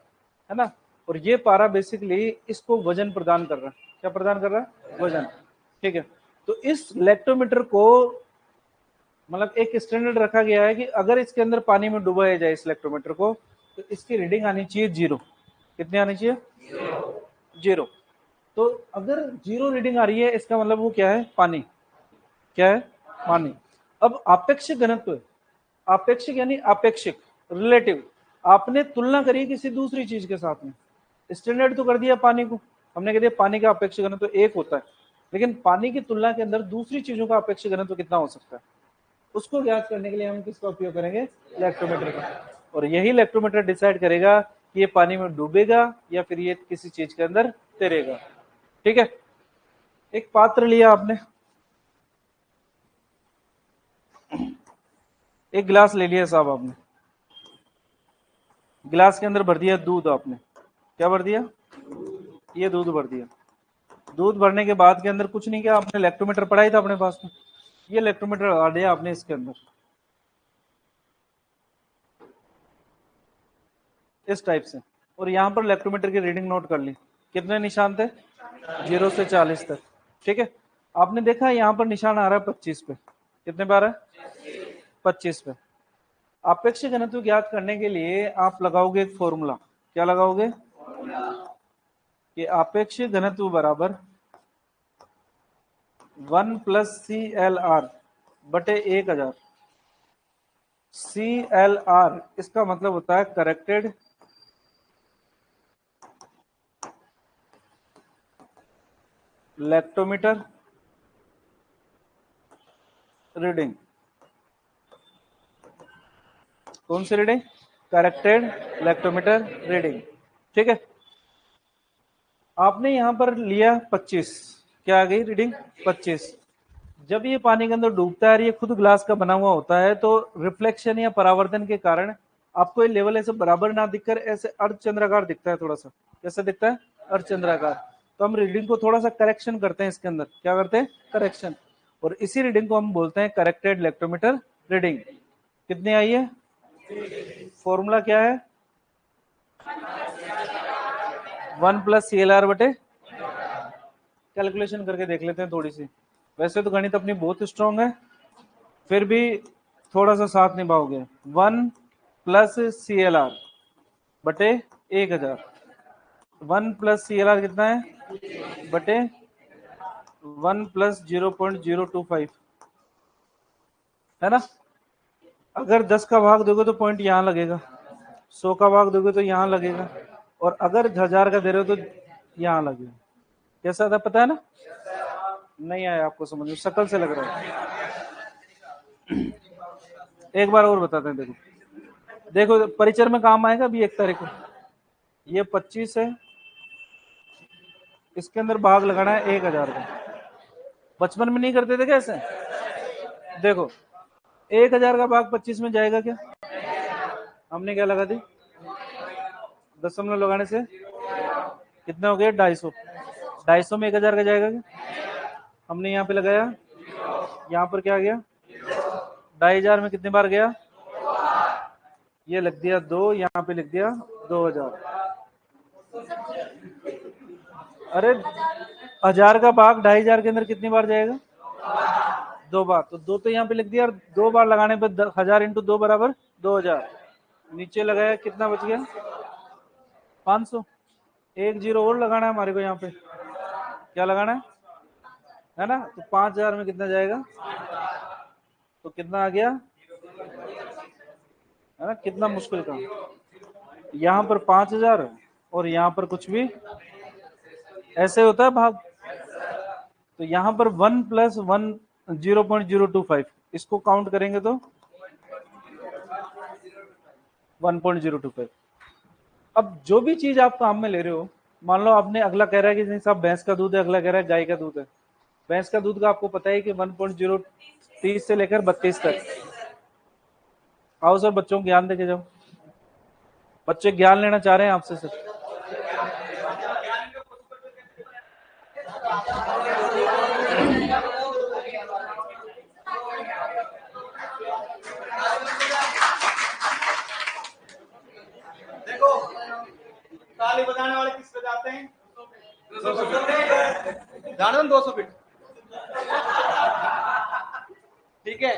ना, और ये पारा बेसिकली इसको वजन प्रदान कर रहा है। क्या प्रदान कर रहा है? वजन। ठीक है, तो इस लेक्टोमीटर को मतलब एक स्टैंडर्ड रखा गया है कि अगर इसके अंदर पानी में डुबाया जाए इस लेक्टोमीटर को, तो इसकी रीडिंग आनी चाहिए 0। कितनी आनी चाहिए? 0। तो अगर 0 रीडिंग आ रही है, इसका मतलब वो क्या है? पानी। क्या है? पानी। अब आपेक्षिक घनत्व है, आपेक्षिक यानी आपेक्षिक, रिलेटिव। आपने तुलना करी किसी दूसरी चीज के साथ में, स्टैंडर्ड तो कर दिया पानी को, हमने कह दिया पानी का अपेक्षिक घनत्व 1 होता है, लेकिन पानी की तुलना के अंदर दूसरी चीजों का अपेक्षिक घनत्व कितना हो सकता है, उसको ज्ञात करने के लिए हम किसका उपयोग करेंगे? इलेक्ट्रोमीटर का। और यही इलेक्ट्रोमीटर डिसाइड करेगा कि ये पानी में डूबेगा या फिर ये किसी चीज के अंदर तैरेगा। ठीक है, एक पात्र लिया आपने, एक गिलास ले लिया साहब आपने, गिलास के अंदर भर दिया दूध आपने। क्या भर दिया? ये दूध भर दिया। दूध भरने के बाद के अंदर कुछ नहीं किया आपने, इलेक्ट्रोमीटर पड़ा ही था अपने पास में, ये इलेक्ट्रोमीटर लगा दिया आपने इसके अंदर, इस टाइप से, और यहाँ पर इलेक्ट्रोमीटर की रीडिंग नोट कर ली। कितने निशान थे? 0 से 40 तक। ठीक है, आपने देखा यहाँ पर निशान आ रहा है 25 पे। कितने पे आ रहा है? 25 पे। आपेक्षिक घनत्व ज्ञात करने के लिए आप लगाओगे एक फॉर्मूला। क्या लगाओगे? कि आपेक्षिक घनत्व बराबर 1 प्लस CLR बटे 1000। CLR इसका मतलब होता है करेक्टेड लैक्टोमीटर रीडिंग। कौन सी रीडिंग? Corrected lactometer reading. ठीक है, आपने यहां पर लिया 25, क्या आ गई रीडिंग? 25। जब ये पानी के अंदर डूबता है और ये खुद ग्लास का बना हुआ होता है, तो रिफ्लेक्शन या परावर्तन के कारण आपको ये लेवल ऐसे बराबर ना दिखकर ऐसे अर्धचंद्राकार दिखता है। थोड़ा सा कैसा दिखता है? अर्धचंद्राकार। तो हम रीडिंग को थोड़ा सा करेक्शन करते हैं इसके अंदर। क्या करते हैं? करेक्शन। और इसी रीडिंग को हम बोलते हैं करेक्टेड इलेक्ट्रोमीटर रीडिंग। कितनी आई है? फॉर्मूला क्या है? 1 प्लस CLR बटे, कैलकुलेशन करके देख लेते हैं थोड़ी सी। वैसे तो गणित अपनी बहुत स्ट्रांग है, फिर भी थोड़ा सा साथ निभाओगे, 1 प्लस CLR बटे 1000। 1 प्लस CLR कितना है बटे 1 प्लस 0.025 है ना। अगर 10 का भाग दोगे तो पॉइंट यहाँ लगेगा, 100 का भाग दोगे तो यहाँ लगेगा, और अगर 1000 का दे रहे हो तो यहाँ लगेगा। कैसा था पता है ना? नहीं आया आपको समझ में? शक्ल से लग रहा है। एक बार और बताते हैं। देखो देखो परिचय में काम आएगा अभी 1 तारीख को। ये 25 है, इसके अंदर भाग लगाना है 1000 का। बचपन में नहीं करते थे कैसे? देखो 1000 का भाग 25 में जाएगा क्या? हमने क्या लगा दी? दशमलव लगाने से कितने हो गए? 250। 250 में 1000 का जाएगा क्या? हमने यहाँ पे लगाया, यहाँ पर क्या गया? 2500 में कितने बार गया? ये लिख दिया 2, यहाँ पे लिख दिया 2000। अरे 1000 का भाग 2500 के अंदर कितनी बार जाएगा? 2 बार। तो 2 तो यहाँ पे लिख दिया, 2 बार लगाने पे 1000 इंटू 2 बराबर 2000। नीचे लगाया, कितना बच गया? 500। 1 जीरो और लगाना है हमारे को यहाँ पे। क्या लगाना है ना? तो 5000 में कितना जाएगा? तो कितना आ गया है ना? कितना मुश्किल काम। यहाँ पर 5000 और यहाँ पर कुछ भी ऐसे होता है भाग। तो यहाँ पर 1 प्लस 1 0.025, इसको काउंट करेंगे तो 1.025। अब जो भी चीज आप काम में ले रहे हो, मान लो आपने, अगला कह रहा है कि नहीं साहब भैंस का दूध है, अगला कह रहा है गाय का दूध है। भैंस का दूध का आपको पता है कि 1.030 से लेकर 32 तक। आओ सर बच्चों को ज्ञान देके जाओ। बच्चे ज्ञान लेना चाह रहे हैं आपसे सर। देखो ताली बजाने वाले किस पे जाते हैं? 200 फीट। ठीक है,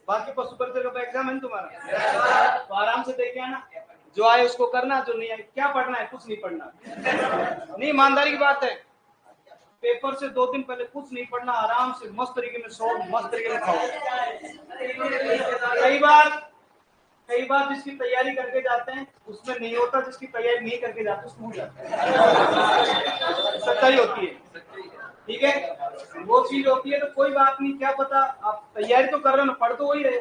बाकी पशु परिचय का एग्जाम है तुम्हारा, तो आराम से देखे आना। जो आए उसको करना, जो नहीं आए क्या पढ़ना है? कुछ नहीं पढ़ना। नहीं, ईमानदारी की बात है। पेपर से 2 दिन पहले कुछ नहीं पढ़ना, आराम से मस्त तरीके में सो, मस्त तरीके में खाओ। कई बार जिसकी तैयारी करके जाते हैं उसमें नहीं होता, जिसकी तैयारी नहीं करके जाते उसमें हो जाता है। सच्चाई होती है, ठीक है? वो चीज होती है तो कोई बात नहीं, क्या पता आप तैयारी तो कर रहे हो ना, पढ़ तो वही रहे,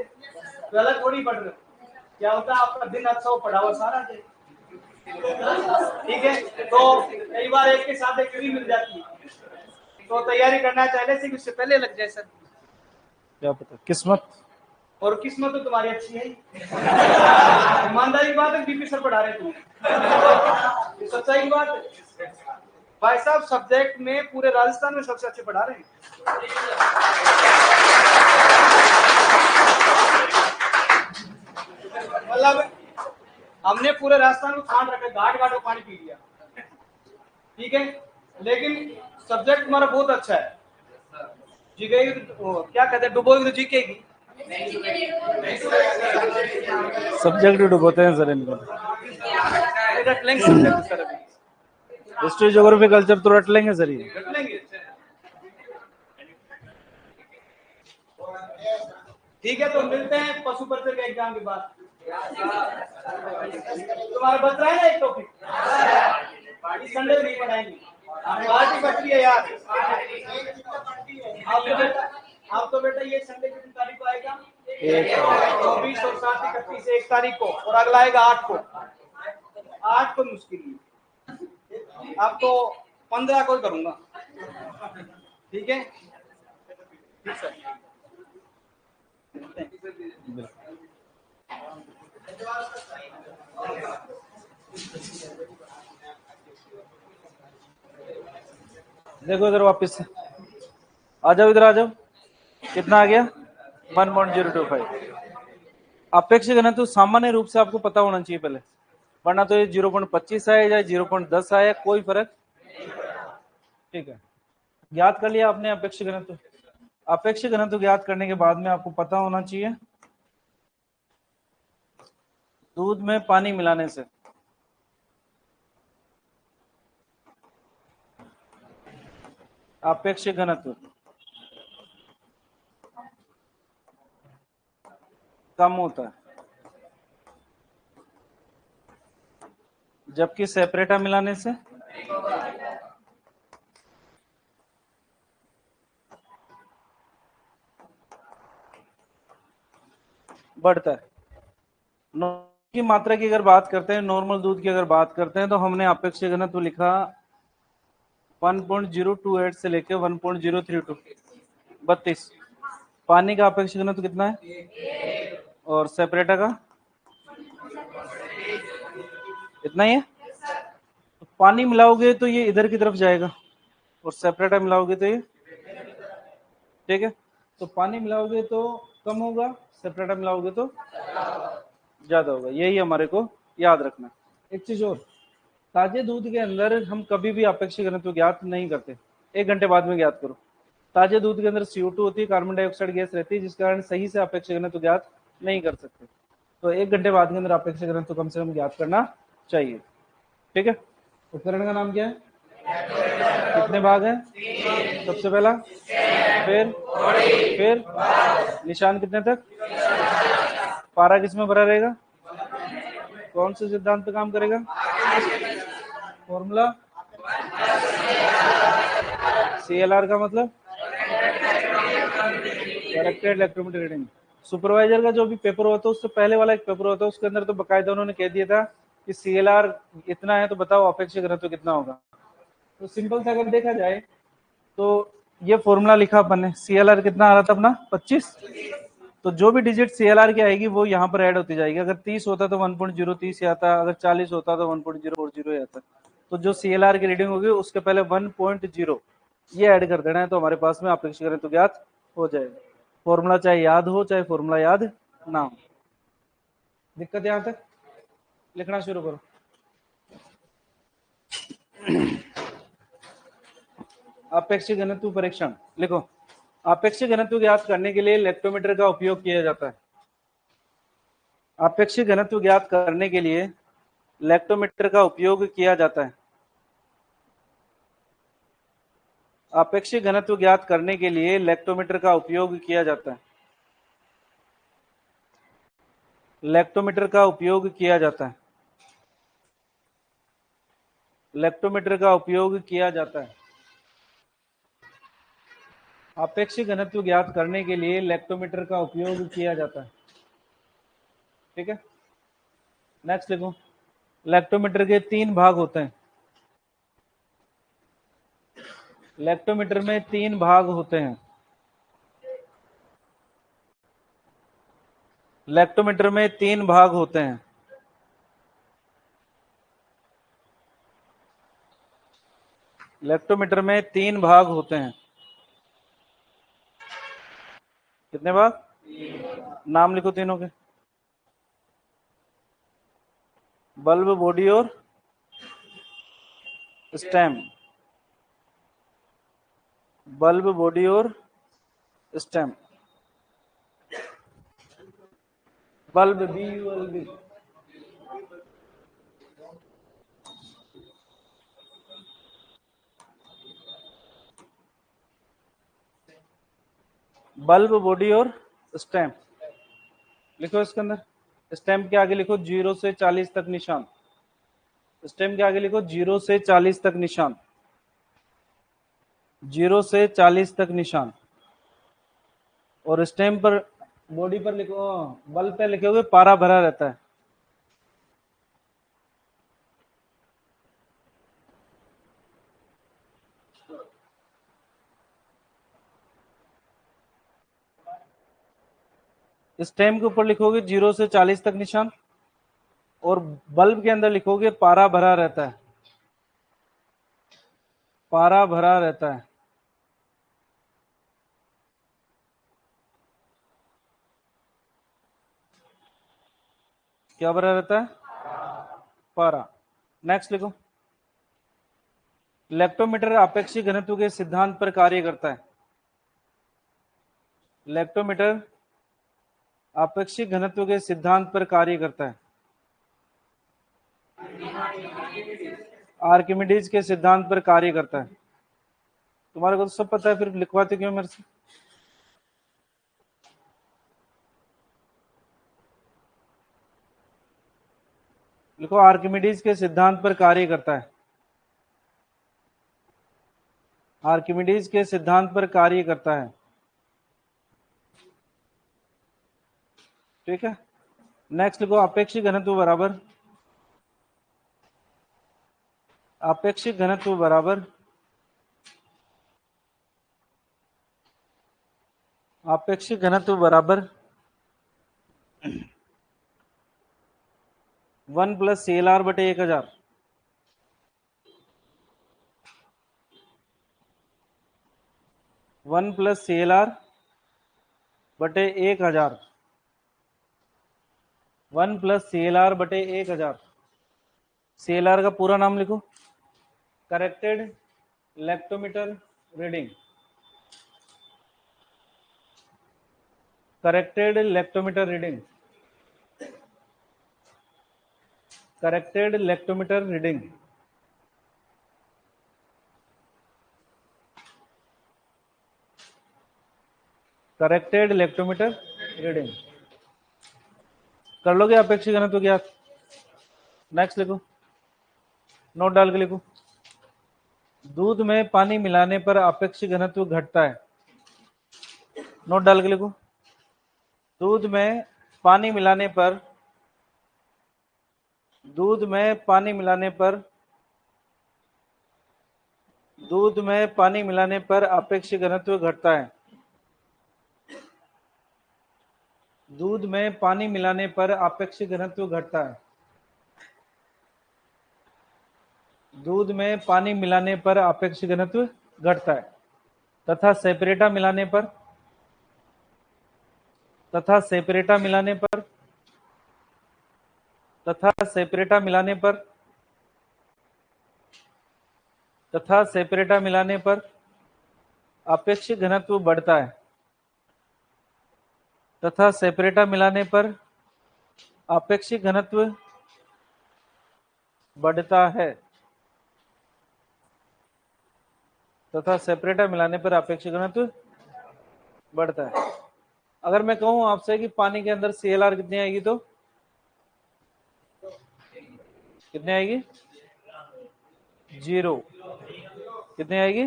गलत थोड़ी पढ़ रहे हो। क्या होता है आपका दिन अच्छा हो, पढ़ा हुआ सारा दिन। ठीक है, तो कई बार एक के साथ एक फ्री मिल जाती है, तो तैयारी करना चाहिए से उससे पहले लग जाए सर। क्या पता किस्मत, और किस्मत तो तुम्हारी अच्छी है। ईमानदारी की बात है, बीपी सर पढ़ा रहे तुम, सच्चाई की बात है। भाई साहब सब्जेक्ट में पूरे राजस्थान में सबसे अच्छे पढ़ा रहे हैं। मतलब हमने पूरे राजस्थान को छान रखा, घाट घाट पानी पी लिया, ठीक है, लेकिन सब्जेक्ट हमारा बहुत अच्छा है। जीकेगी क्या कहते हैं, डुबोगी तो जीकेगी। सब्जेक्ट डुबोते हैं सर इनको। रट लेंगे सब्जेक्ट सर, अभी हिस्ट्री ज्योग्राफी कल्चर तो रट लेंगे सर ये। रट लेंगे, ठीक है। तो मिलते हैं पशु परिचय के एग्जाम के बाद। तुम्हारा बच रहा है ना एक टॉपिक, इस संडे नहीं पढ़ाएंगे, पार्टी बच रही है यार। आप तो बेटा ये संडे कितनी तारीख को आएगा? 24 और 7 31 1 तारीख को, और अगला आएगा 8 को। 8 को मुश्किल है, अब तो 15 को करूंगा, ठीक है? ठीक सर। देखो इधर वापस आ जाओ, इधर आ जाओ। कितना आ गया? 1.025। अपेक्ष घनत्व तो सामान्य रूप से आपको पता होना चाहिए पहले, वरना तो ये 0.25 आए या 0.10 आए, कोई फर्क। ठीक है, ज्ञात कर लिया आपने अपेक्ष घनत्व। अपेक्ष घनत्व ज्ञात करने के बाद में आपको पता होना चाहिए दूध में पानी मिलाने से आपेक्षिक घनत्व कम होता है, जबकि सेपरेटा मिलाने से बढ़ता है। की मात्रा की अगर बात करते हैं, नॉर्मल दूध की अगर बात करते हैं, तो हमने अपेक्षिक घनत्व लिखा 1.028 से लेके 1.032 32। पानी का अपेक्षिक घनत्व कितना है और सेपरेटा का इतना ही है। तो पानी मिलाओगे तो ये इधर की तरफ जाएगा और सेपरेटा मिलाओगे तो ये, ठीक है, तो पानी मिलाओगे तो कम होगा, सेपरेटा मिलाओगे तो ज्यादा होगा। यही हमारे को याद रखना। एक चीज और, ताजे दूध के अंदर हम कभी भी अपेक्षिक घनत्व ज्ञात नहीं करते, 1 घंटे बाद में ज्ञात करो। ताजे दूध के अंदर CO2 होती है, कार्बन डाइऑक्साइड गैस रहती है, जिस कारण सही से अपेक्षिक घनत्व ज्ञात नहीं कर सकते। तो 1 घंटे बाद के अंदर अपेक्षिक घनत्व कम से कम ज्ञात करना चाहिए, ठीक है। उपकरण का नाम क्या है, कितने भाग हैं, सबसे पहला, फिर निशान कितने तक, पारा किसमें भरा रहेगा, कौन से सिद्धांत पे काम करेगा, फॉर्मूला CLR का मतलब कैरेक्टर इलेक्ट्रोमीटर रीडिंग। सुपरवाइजर का जो भी पेपर होता है, उससे पहले वाला एक पेपर होता है, उसके अंदर तो बकायदा उन्होंने कह दिया था कि CLR इतना है, तो बताओ अपेक्षिक घनत्व कितना होगा। तो सिंपल से अगर देखा जाए तो ये फॉर्मूला लिखा अपन ने, CLR कितना आ रहा था अपना 25, तो जो भी डिजिट CLR की आएगी वो यहाँ पर ऐड होती जाएगी। अगर 30 होता तो 1.030 आता, अगर 40 होता तो 1.040 आता। तो जो CLR की रीडिंग होगी उसके पहले 1.0 ये ऐड कर देना है, तो हमारे पास में अपेक्षिक घनत्व ज्ञात हो जाएगा। फॉर्मूला चाहे याद हो चाहे फॉर्मूला याद ना हो। दिक्कत यहां तक, लिखना शुरू करो। अपेक्षिक घनत्व परीक्षण लिखो। अपेक्षिक घनत्व ज्ञात करने के लिए लेक्टोमीटर का उपयोग किया जाता है। अपेक्षिक घनत्व ज्ञात करने के लिए लेक्टोमीटर का उपयोग किया जाता है। अपेक्षिक घनत्व ज्ञात करने के लिए लेक्टोमीटर का उपयोग किया जाता है। लेक्टोमीटर का उपयोग किया जाता है। लेक्टोमीटर का उपयोग किया जाता है। अपेक्षिक घनत्व ज्ञात करने के लिए लेक्टोमीटर का उपयोग किया जाता है, ठीक है। नेक्स्ट लिखो। लेक्टोमीटर के 3 भाग होते हैं। लेक्टोमीटर में 3 भाग होते हैं। लेक्टोमीटर में 3 भाग होते हैं। लेक्टोमीटर में 3 भाग होते हैं। कितने भाग, नाम लिखो तीनों के। बल्ब, बॉडी और स्टेम। बल्ब, बॉडी और stem. Bulb BULB। Bulb, body और स्टेम लिखो इसके अंदर। स्टेम के आगे लिखो 0 से 40 तक निशान। स्टेम के आगे लिखो 0 से 40 तक निशान। 0 से 40 तक निशान। और स्टेम पर, बॉडी पर लिखो, बल्ब पे लिखोगे पारा भरा रहता है। स्टेम के ऊपर लिखोगे 0 से 40 तक निशान, और बल्ब के अंदर लिखोगे पारा भरा रहता है। पारा भरा रहता है। क्या भरा रहता है, पारा। नेक्स्ट लिखो। लेक्टोमीटर अपेक्षिक घनत्व के सिद्धांत पर कार्य करता है। लेक्टोमीटर अपेक्षिक घनत्व के सिद्धांत पर कार्य करता है। आर्किमिडीज के सिद्धांत पर कार्य करता है। तुम्हारे को तो सब पता है, फिर लिखवाते क्यों मेरे से? लिखो आर्किमिडीज के सिद्धांत पर कार्य करता है। आर्किमिडीज के सिद्धांत पर कार्य करता है। ठीक है, नेक्स्ट लिखो अपेक्षिक घनत्व बराबर, अपेक्षिक घनत्व बराबर, अपेक्षिक घनत्व बराबर 1 प्लस CLR बटे 1000। 1 प्लस CLR बटे 1000। 1 प्लस CLR बटे 1000। CLR का पूरा नाम लिखो, corrected lactometer reading. Corrected lactometer reading. Corrected lactometer reading. Corrected lactometer reading कर लोगे अपेक्षित घनत्व ज्ञात। नेक्स्ट लिखो, नोट डाल के लिखो, दूध में पानी मिलाने पर अपेक्षित घनत्व घटता है। नोट डाल के लिखो, दूध में पानी मिलाने पर, दूध में पानी मिलाने पर, दूध में पानी मिलाने पर अपेक्षित घनत्व घटता है। दूध में पानी मिलाने पर अपेक्षित घनत्व घटता है। दूध में पानी मिलाने पर अपेक्षित घनत्व घटता है तथा सेपरेटा मिलाने पर, तथा सेपरेटा मिलाने पर, तथा सेपरेटा मिलाने पर, तथा सेपरेटा मिलाने पर अपेक्षित घनत्व बढ़ता है। तथा सेपरेटा मिलाने पर अपेक्षित घनत्व बढ़ता है। तथा सेपरेटा मिलाने पर अपेक्षित घनत्व बढ़ता है। अगर मैं कहूं आपसे कि पानी के अंदर CLR कितनी आएगी, तो कितनी आएगी? 0। कितनी आएगी?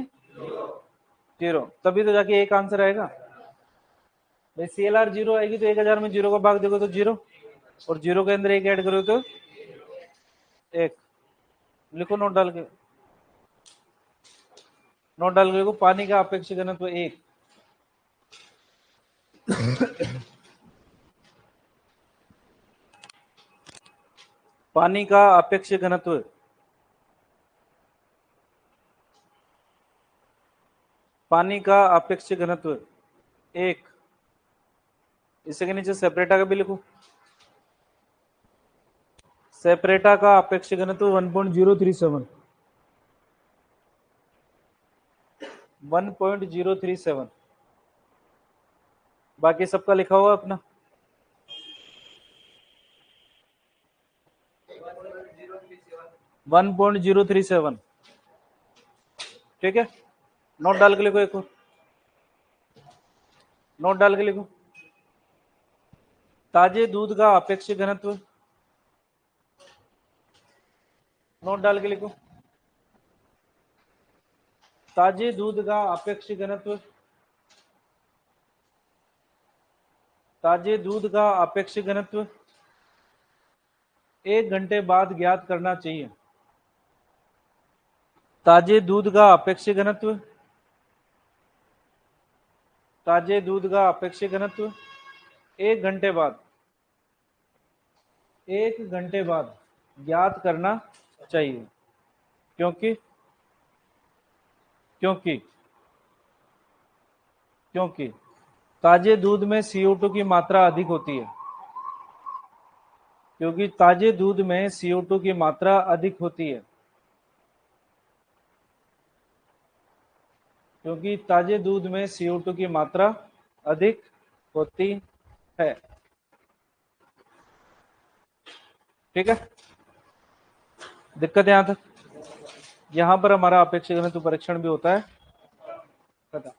0। तभी तो जाके एक आंसर आएगा भाई। CLR 0 आएगी तो 1000 में 0 का भाग देखो तो 0, और 0 के अंदर 1 ऐड करो तो 1। लिखो नोट डाल के, नोट डाल के लिखो, पानी का अपेक्षित घनत्व 1। पानी का अपेक्षित घनत्व, पानी का अपेक्षित घनत्व 1। इसके नीचे सेपरेटा का भी लिखो, सेपरेटा का अपेक्षित घनत्व 1.037। 1.037। बाकी सबका लिखा हुआ अपना। वन 1.037। ठीक है, नोट डाल के लिखो, एक और नोट डाल के लिखो, ताजे दूध का अपेक्षित घनत्व। नोट डाल के लिखो, ताजे दूध का अपेक्षित घनत्व। ताजे दूध का अपेक्षित घनत्व 1 घंटे बाद ज्ञात करना चाहिए। ताजे दूध का अपेक्षित घनत्व, ताजे दूध का अपेक्षित घनत्व 1 घंटे बाद, 1 घंटे बाद ज्ञात करना चाहिए। क्योंकि क्योंकि क्योंकि ताजे दूध में CO2 की मात्रा अधिक होती है। क्योंकि ताजे दूध में CO2 की मात्रा अधिक होती है। क्योंकि ताजे दूध में CO2 की मात्रा अधिक होती है। ठीक है, दिक्कत यहां तक? यहाँ पर हमारा अपेक्षित घनत्व परीक्षण भी होता है। पता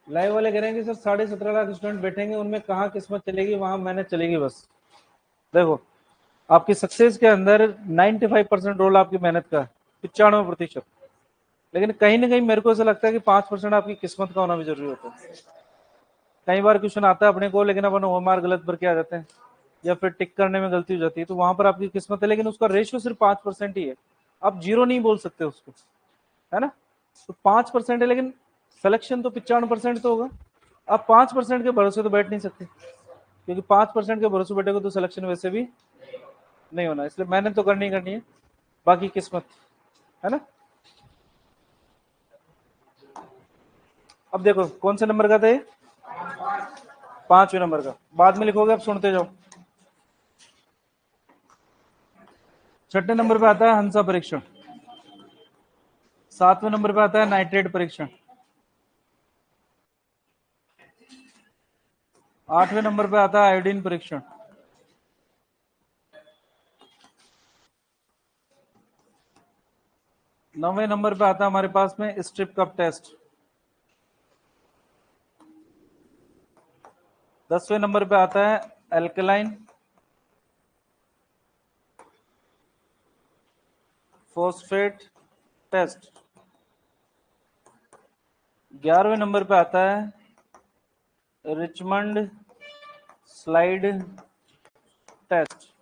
लाइव वाले कह रहे हैं कि सर 17.5 लाख स्टूडेंट बैठेंगे, उनमें कहाँ किस्मत चलेगी, वहां मेहनत चलेगी। बस देखो, आपकी सक्सेस के अंदर 95% रोल आपकी मेहनत का है, 95%। लेकिन कहीं ना कहीं मेरे को ऐसा लगता है कि 5% आपकी किस्मत का होना भी जरूरी होता है। कई बार क्वेश्चन आता है अपने को, लेकिन अपन ओएमआर गलत भर के आ जाते हैं, या फिर टिक करने में गलती हो जाती है, तो वहां पर आपकी किस्मत है, लेकिन उसका रेशियो सिर्फ 5% ही है। आप जीरो नहीं बोल सकते उसको, है ना। तो 5% है, लेकिन सिलेक्शन तो 95% तो होगा। आप 5% के भरोसे तो बैठ नहीं सकते, क्योंकि 5% के भरोसे बैठेगा तो सिलेक्शन वैसे भी नहीं होना, इसलिए मेहनत तो करनी करनी है, बाकी किस्मत, है ना। अब देखो कौन से नंबर का था ये, 5वें नंबर का, बाद में लिखोगे, अब सुनते जाओ। 6ठे नंबर पे आता है हंसा परीक्षण। 7वें नंबर पे आता है नाइट्रेट परीक्षण। 8वें नंबर पे आता है आयोडीन परीक्षण। 9वें नंबर पे आता है हमारे पास में स्ट्रिप कप टेस्ट। 10वें नंबर पे आता है एल्कलाइन फॉस्फेट टेस्ट। 11वें नंबर पे आता है रिचमंड स्लाइड टेस्ट।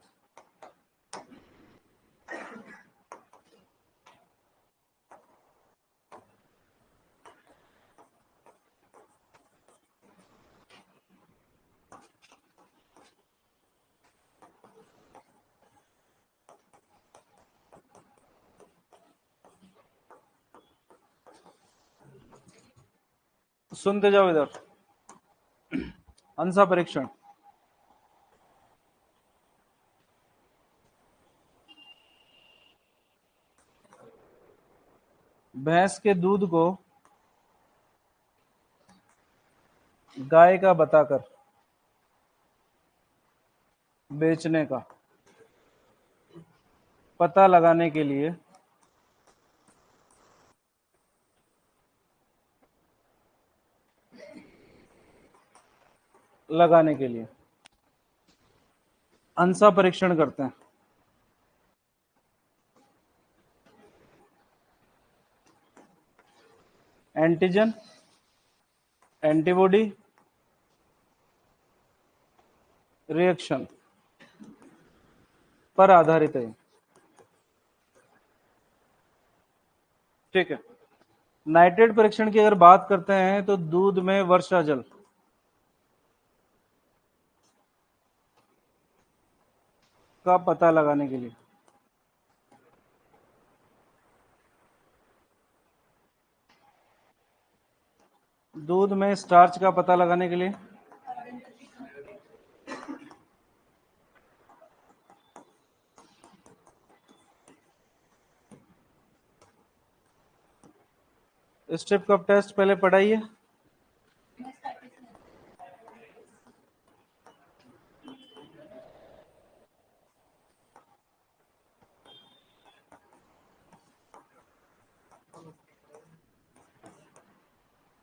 सुनते जाओ इधर, हंसा परीक्षण। भैंस के दूध को गाय का बताकर बेचने का पता लगाने के लिए अंसा परीक्षण करते हैं। एंटीजन, एंटीबॉडी, रिएक्शन पर आधारित है, ठीक है। नाइट्रेट परीक्षण की अगर बात करते हैं तो दूध में वर्षा जल का पता लगाने के लिए, दूध में स्टार्च का पता लगाने के लिए, स्ट्रिप कप टेस्ट पहले पढ़ाइए।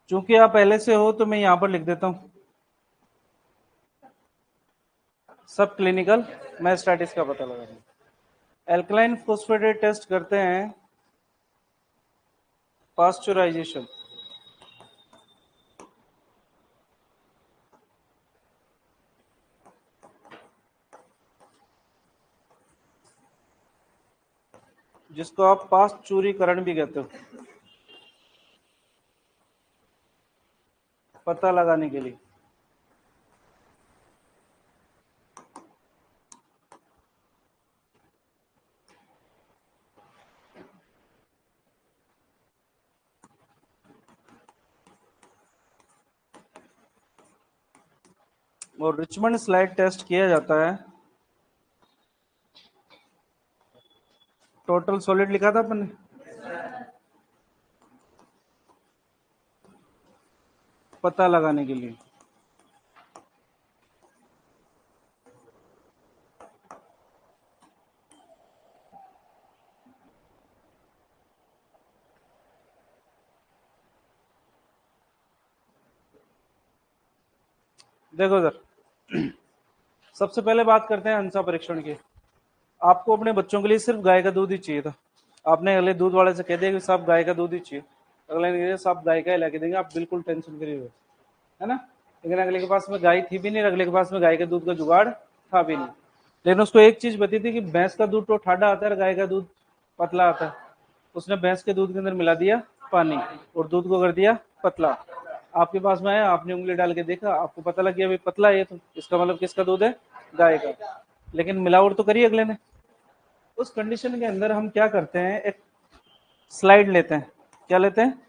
चूंकि आप पहले से हो तो मैं यहां पर लिख देता हूं, सब क्लिनिकल मैं स्टैटिस का पता लगा दूं। एल्कलाइन फॉस्फेटेट टेस्ट करते हैं पास्चुराइजेशन, जिसको आप पास्चुरीकरण भी कहते हो, पता लगाने के लिए। और रिचमंड स्लाइड टेस्ट किया जाता है, टोटल सॉलिड लिखा था अपन ने, पता लगाने के लिए। देखो इधर, सबसे पहले बात करते हैं हंसा परीक्षण की। आपको अपने बच्चों के लिए सिर्फ गाय का दूध ही चाहिए था। आपने अगले दूध वाले से कह दिया कि साहब गाय का दूध ही चाहिए, अगले ने कह दिया साहब गाय का ही लाके देंगे, आप बिल्कुल टेंशन फ्री हो, है ना। लेकिन अगले के पास में गाय थी भी नहीं, अगले के पास में गाय के दूध का जुगाड़ था भी नहीं। लेकिन उसको एक चीज बती थी कि भैंस का दूध तो ठाडा आता है और गाय का दूध पतला आता है। उसने भैंस के दूध के अंदर मिला दिया पानी और दूध को कर दिया पतला। आपके पास में आया, आपने उंगली डाल के देखा, आपको पता लग गया भाई पतला है ये, तो इसका मतलब किसका दूध है? गाय का। लेकिन मिलावट तो करी अगले ने। उस कंडीशन के अंदर हम क्या करते हैं, एक स्लाइड लेते हैं। क्या लेते हैं?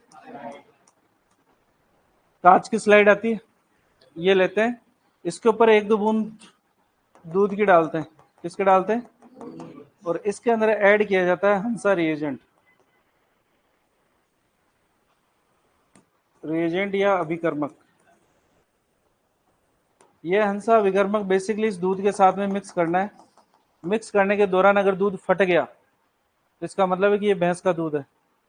कांच की स्लाइड आती है, ये लेते हैं। इसके ऊपर एक दो बूंद दूध की डालते हैं। किसके डालते हैं? और इसके अंदर ऐड किया जाता है हंसा रिएजेंट। रिएजेंट या अभिकर्मक। ये हंसा अभिकर्मक बेसिकली इस दूध के साथ में मिक्स करना है। मिक्स करने के दौरान अगर दूध फट गया तो इसका मतलब है कि ये भैंस का दूध है,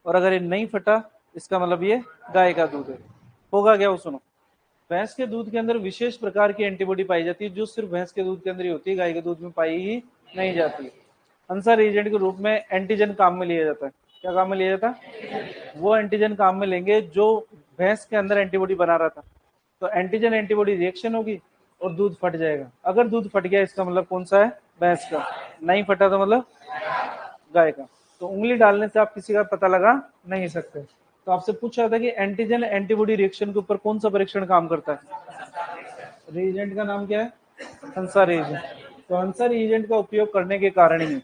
और अगर ये नहीं फटा इसका मतलब ये गाय का दूध है। होगा क्या वो सुनो। भैंस के दूध के अंदर विशेष प्रकार की एंटीबॉडी पाई जाती है जो सिर्फ भैंस के दूध के अंदर ही होती है, गाय के दूध में पाई ही नहीं जाती। हंसा रिएजेंट के रूप में एंटीजन काम में लिया जाता है। क्या काम में लिया जाता है? वो एंटीजन काम में लेंगे जो भैंस के अंदर एंटीबॉडी बना रहा था। तो एंटीजन एंटीबॉडी रिएक्शन होगी और दूध फट जाएगा। अगर दूध फट गया इसका मतलब कौन सा है? भैंस का। नहीं फटा तो मतलब गाय का। तो उंगली डालने से आप किसी का पता लगा नहीं सकते। तो आपसे पूछा था कि एंटीजन एंटीबॉडी रिएक्शन के ऊपर कौन सा परीक्षण काम करता है? रिएजेंट का नाम क्या है? हंसा रिएजेंट। तो हंसा रिएजेंट का उपयोग करने के कारण ही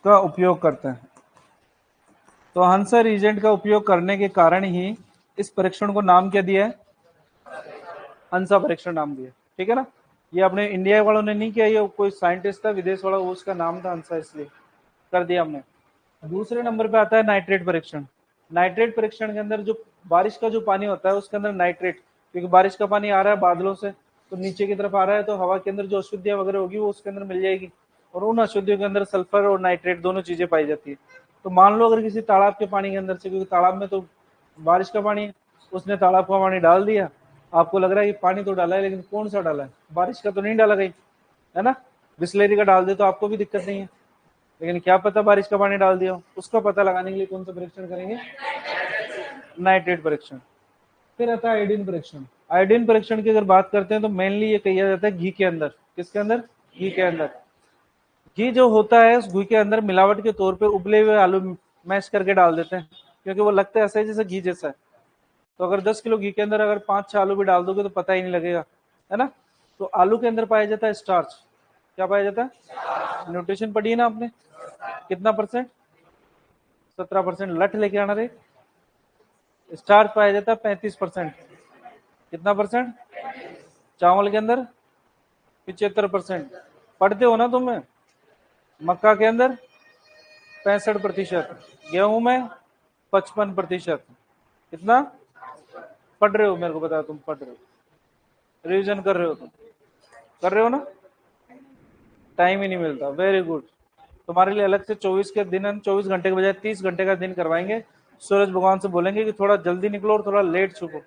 का उपयोग करते हैं। तो हंसा रिएजेंट का उपयोग करने के कारण ही इस परीक्षण को नाम क्या दिया है? हंसा परीक्षण नाम दिया। ठीक है ना। ये अपने इंडिया वालों ने नहीं किया, ये कोई साइंटिस्ट था विदेश वाला, उसका नाम था हंसा, इसलिए कर दिया हमने। दूसरे नंबर पे आता है नाइट्रेट परीक्षण। नाइट्रेट परीक्षण के अंदर जो बारिश का जो पानी होता है उसके अंदर नाइट्रेट, क्योंकि बारिश का पानी आ रहा है बादलों से तो नीचे की तरफ आ रहा है, तो हवा के अंदर जो अशुद्धियां वगैरह होगी वो उसके अंदर मिल जाएगी, और उन अशुद्धियों के अंदर सल्फर और नाइट्रेट दोनों चीजें पाई जाती है। तो मान लो अगर किसी तालाब के पानी के अंदर से, क्योंकि तालाब में तो बारिश का पानी है, उसने तालाब का पानी डाल दिया, आपको लग रहा है कि पानी तो डाला है, लेकिन कौन सा डाला है? बारिश का तो नहीं डाला कहीं, है ना। बिस्लेरी का डाल दे तो आपको भी दिक्कत नहीं है, लेकिन क्या पता बारिश का पानी डाल दिया हो। उसका पता लगाने के लिए कौन सा परीक्षण करेंगे? नाइट्रेट परीक्षण। फिर आता है आयोडीन परीक्षण। आयोडीन परीक्षण की अगर बात करते हैं तो मेनली ये किया जाता है घी के अंदर। किसके अंदर? घी के अंदर। घी जो होता है उस घी के अंदर मिलावट के तौर पे उबले हुए आलू मैश करके डाल देते हैं, क्योंकि वो लगता है ऐसा है जैसे घी जैसा है। तो अगर 10 किलो घी के अंदर अगर 5-6 आलू भी डाल दोगे तो पता ही नहीं लगेगा, है ना। तो आलू के अंदर पाया जाता है स्टार्च। क्या पाया जाता है? न्यूट्रिशन पढ़ी है ना आपने, कितना परसेंट? 17%। लठ लेके आना रे। स्टार्च पाया जाता है 35%। कितना परसेंट? चावल के अंदर 75%। पढ़ते हो ना तुम? मक्का के अंदर 65%। गेहूं में 55%। कितना पढ़ रहे हो? मेरे को बताओ, तुम पढ़ रहे हो, रिविजन कर रहे हो? तुम कर रहे हो ना? टाइम ही नहीं मिलता। Very good. तुम्हारे लिए अलग से 24 के दिन, 24 घंटे के बजाय 30 घंटे का दिन करवाएंगे। सूरज भगवान से बोलेंगे कि थोड़ा जल्दी निकलो और थोड़ा लेट छुपो,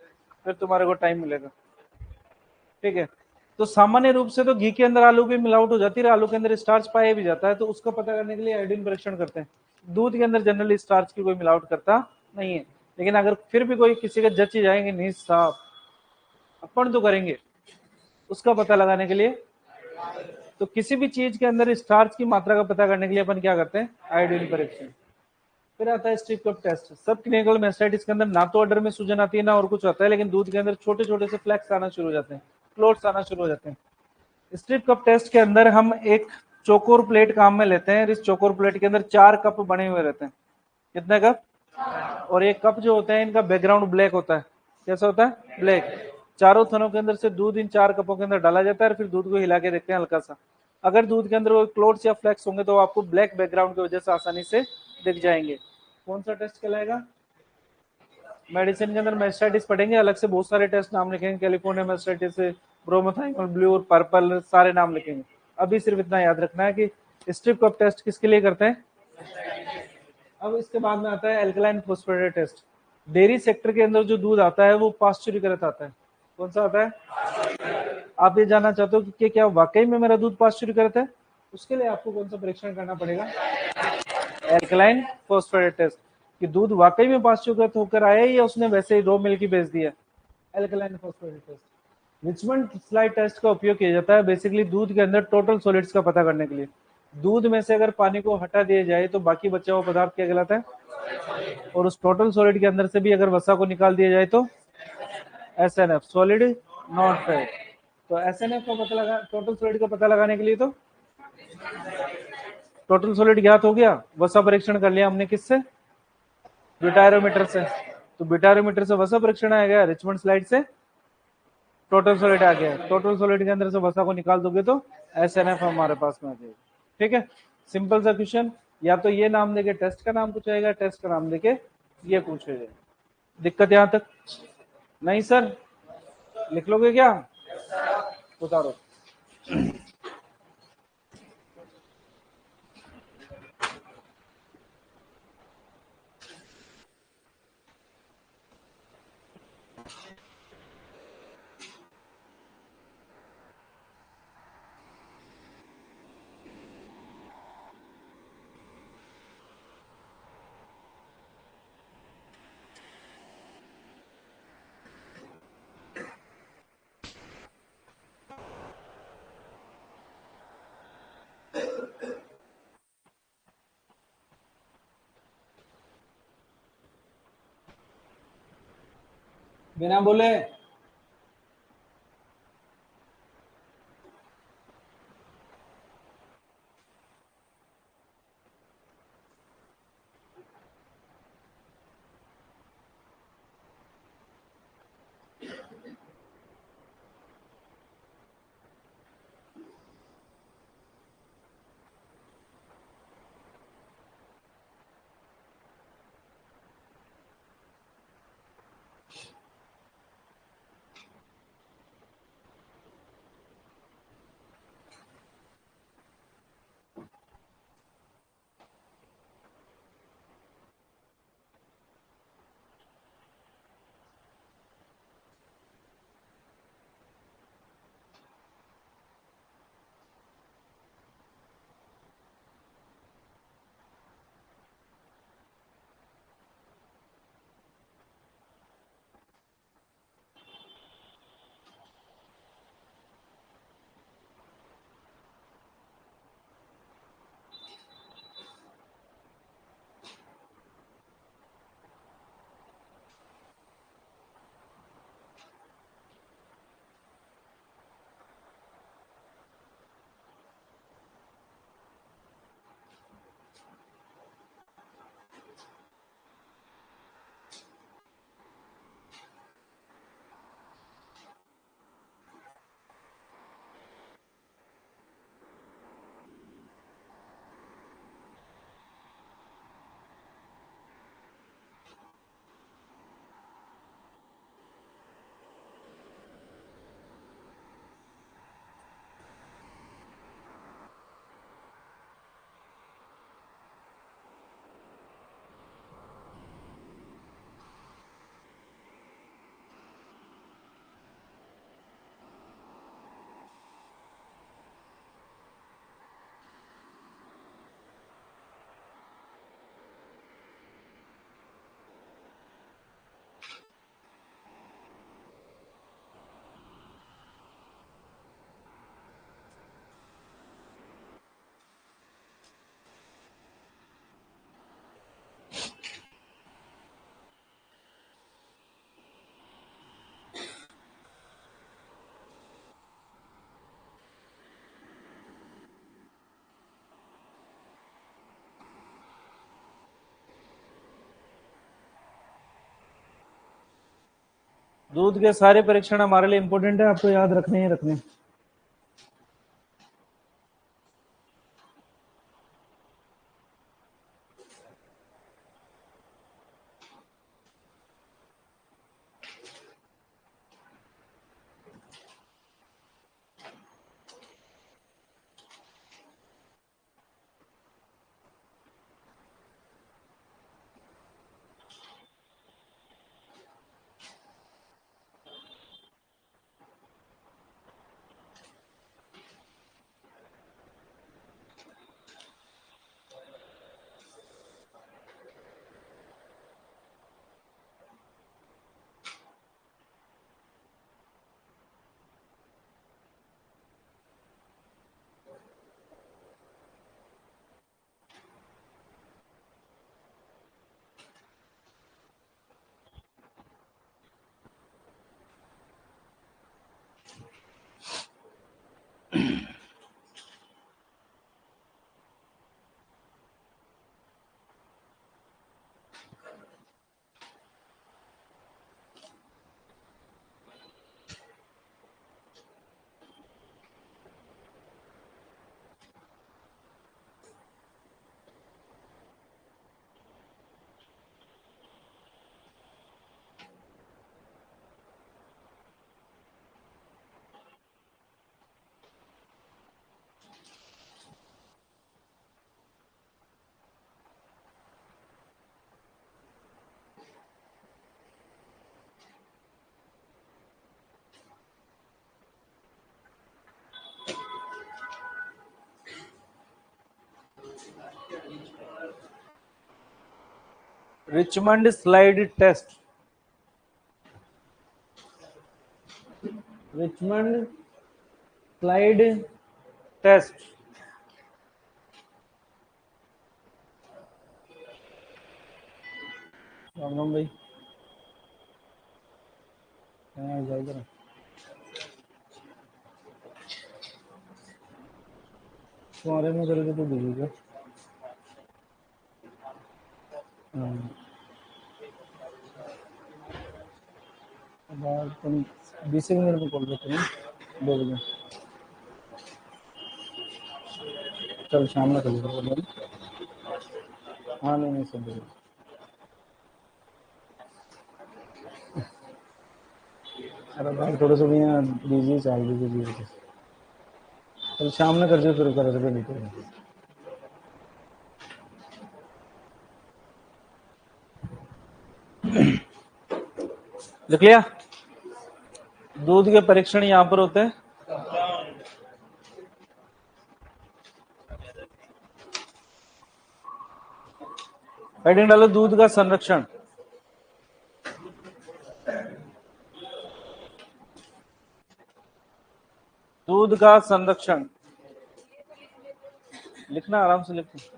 फिर तुम्हारे को टाइम मिलेगा। ठीक है। तो सामान्य रूप से तो घी के अंदर आलू की मिलावट हो जाती है, आलू के अंदर स्टार्च पाया भी जाता है, तो उसका पता करने के लिए आयोडीन परीक्षण करते हैं। दूध के अंदर जनरली स्टार्च की कोई मिलावट करता नहीं है, लेकिन अगर फिर भी कोई किसी का जच जाएंगे नहीं साहब, अपन तो करेंगे उसका पता लगाने के लिए। तो किसी भी चीज के अंदर स्टार्च की मात्रा का पता करने के लिए अपन क्या करते हैं? आयोडीन परीक्षण। फिर आता है स्ट्रिप कप टेस्ट। सब क्लिनिकल मेस्टाइटिस के अंदर ना तो अडर में सूजन आती है ना और कुछ आता है, लेकिन दूध के अंदर छोटे छोटे से फ्लैक्स आना शुरू हो जाते हैं, क्लोट्स आना शुरू हो जाते हैं। स्ट्रिप कप टेस्ट के अंदर हम एक चौकोर प्लेट काम में लेते हैं। इस चौकोर प्लेट के अंदर 4 कप बने हुए रहते हैं। कितने कप? और एक कप जो होता है इनका बैकग्राउंड ब्लैक होता है। कैसा होता है? ब्लैक। चारों थनों के अंदर से दूध इन 4 कपों के अंदर डाला जाता है और फिर दूध को हिला के देखते हैं हल्का सा। अगर दूध के अंदर वो क्लोट्स या फ्लैक्स होंगे तो आपको ब्लैक बैकग्राउंड की वजह से आसानी से दिख जाएंगे। कौन सा टेस्ट कहलाएगा? मेडिसिन के अंदर मेस्टाइटिस पढ़ेंगे, अलग से बहुत सारे टेस्ट नाम लिखेंगे, कैलिफोर्निया मेस्टाइटिस, ब्रोमोथाइमल ब्लू और पर्पल, सारे नाम लिखेंगे। अभी सिर्फ इतना याद रखना है कि स्ट्रिप कप टेस्ट किसके लिए करते हैं? अब इसके बाद में आता है alkaline phosphatase test. Dairy sector के अंदर जो दूध आता है वो पास्चुरीकृत आता है। कौन सा आता है? आप ये जानना चाहते हो कि क्या वाकई में मेरा दूध पास्चुरीकृत है? उसके लिए आपको कौन सा परीक्षण करना पड़ेगा? एल्कलाइन फॉस्फेटेट टेस्ट, कि दूध वाकई में पास्चुरीकृत होकर आया या उसने वैसे ही रो मिल्क ही बेच दिया। Alkaline phosphatase test. Richmond slide test का उपयोग किया जाता है बेसिकली दूध के अंदर टोटल सॉलिड्स का पता करने के लिए। दूध में से अगर पानी को हटा दिया जाए तो बाकी बचा हुआ पदार्थ क्या कहलाता है? और उस टोटल सॉलिड के अंदर से भी अगर वसा को निकाल दिया जाए तो SNF, सॉलिड नॉट फैट। तो SNF का पता लगा, टोटल सॉलिड का पता लगाने के लिए तो टोटल सॉलिड ज्ञात हो गया, वसा परीक्षण कर लिया हमने किससे? ब्यूटारोमीटर से। तो ब्यूटारोमीटर से वसा परीक्षण आ गया, रिचमंड स्लाइड से टोटल सॉलिड आ गया। टोटल सॉलिड के अंदर से वसा को निकाल दोगे तो SNF हमारे पास में आ जाएगा। ठीक है, सिंपल सा क्वेश्चन। या तो ये नाम देके टेस्ट का नाम पूछेगा, टेस्ट का नाम देके ये पूछेगा। दिक्कत यहां तक? नहीं सर, लिख लोगे क्या? उतारो। बिना बोले दूध के सारे परीक्षण हमारे लिए इंपॉर्टेंट है, आपको याद रखने ही रखने। Richmond slide test, Richmond slide test. Ram Ram भाई, इधर तुम्हारे में करके तो दीजिएगा। तुम 20 मिनट में कॉल करते हैं, 2 बजे। चल शाम में करिए। हाँ नहीं सब बढ़िया। अरे भाई थोड़ा सा भी यहाँ बिजी चल रही है। चल शाम में कर दो, फिर कर दो नहीं। लिख लिया। दूध के परीक्षण यहाँ पर होते हैं। हेडिंग डालो, दूध का संरक्षण। दूध का संरक्षण लिखना, आराम से लिखना।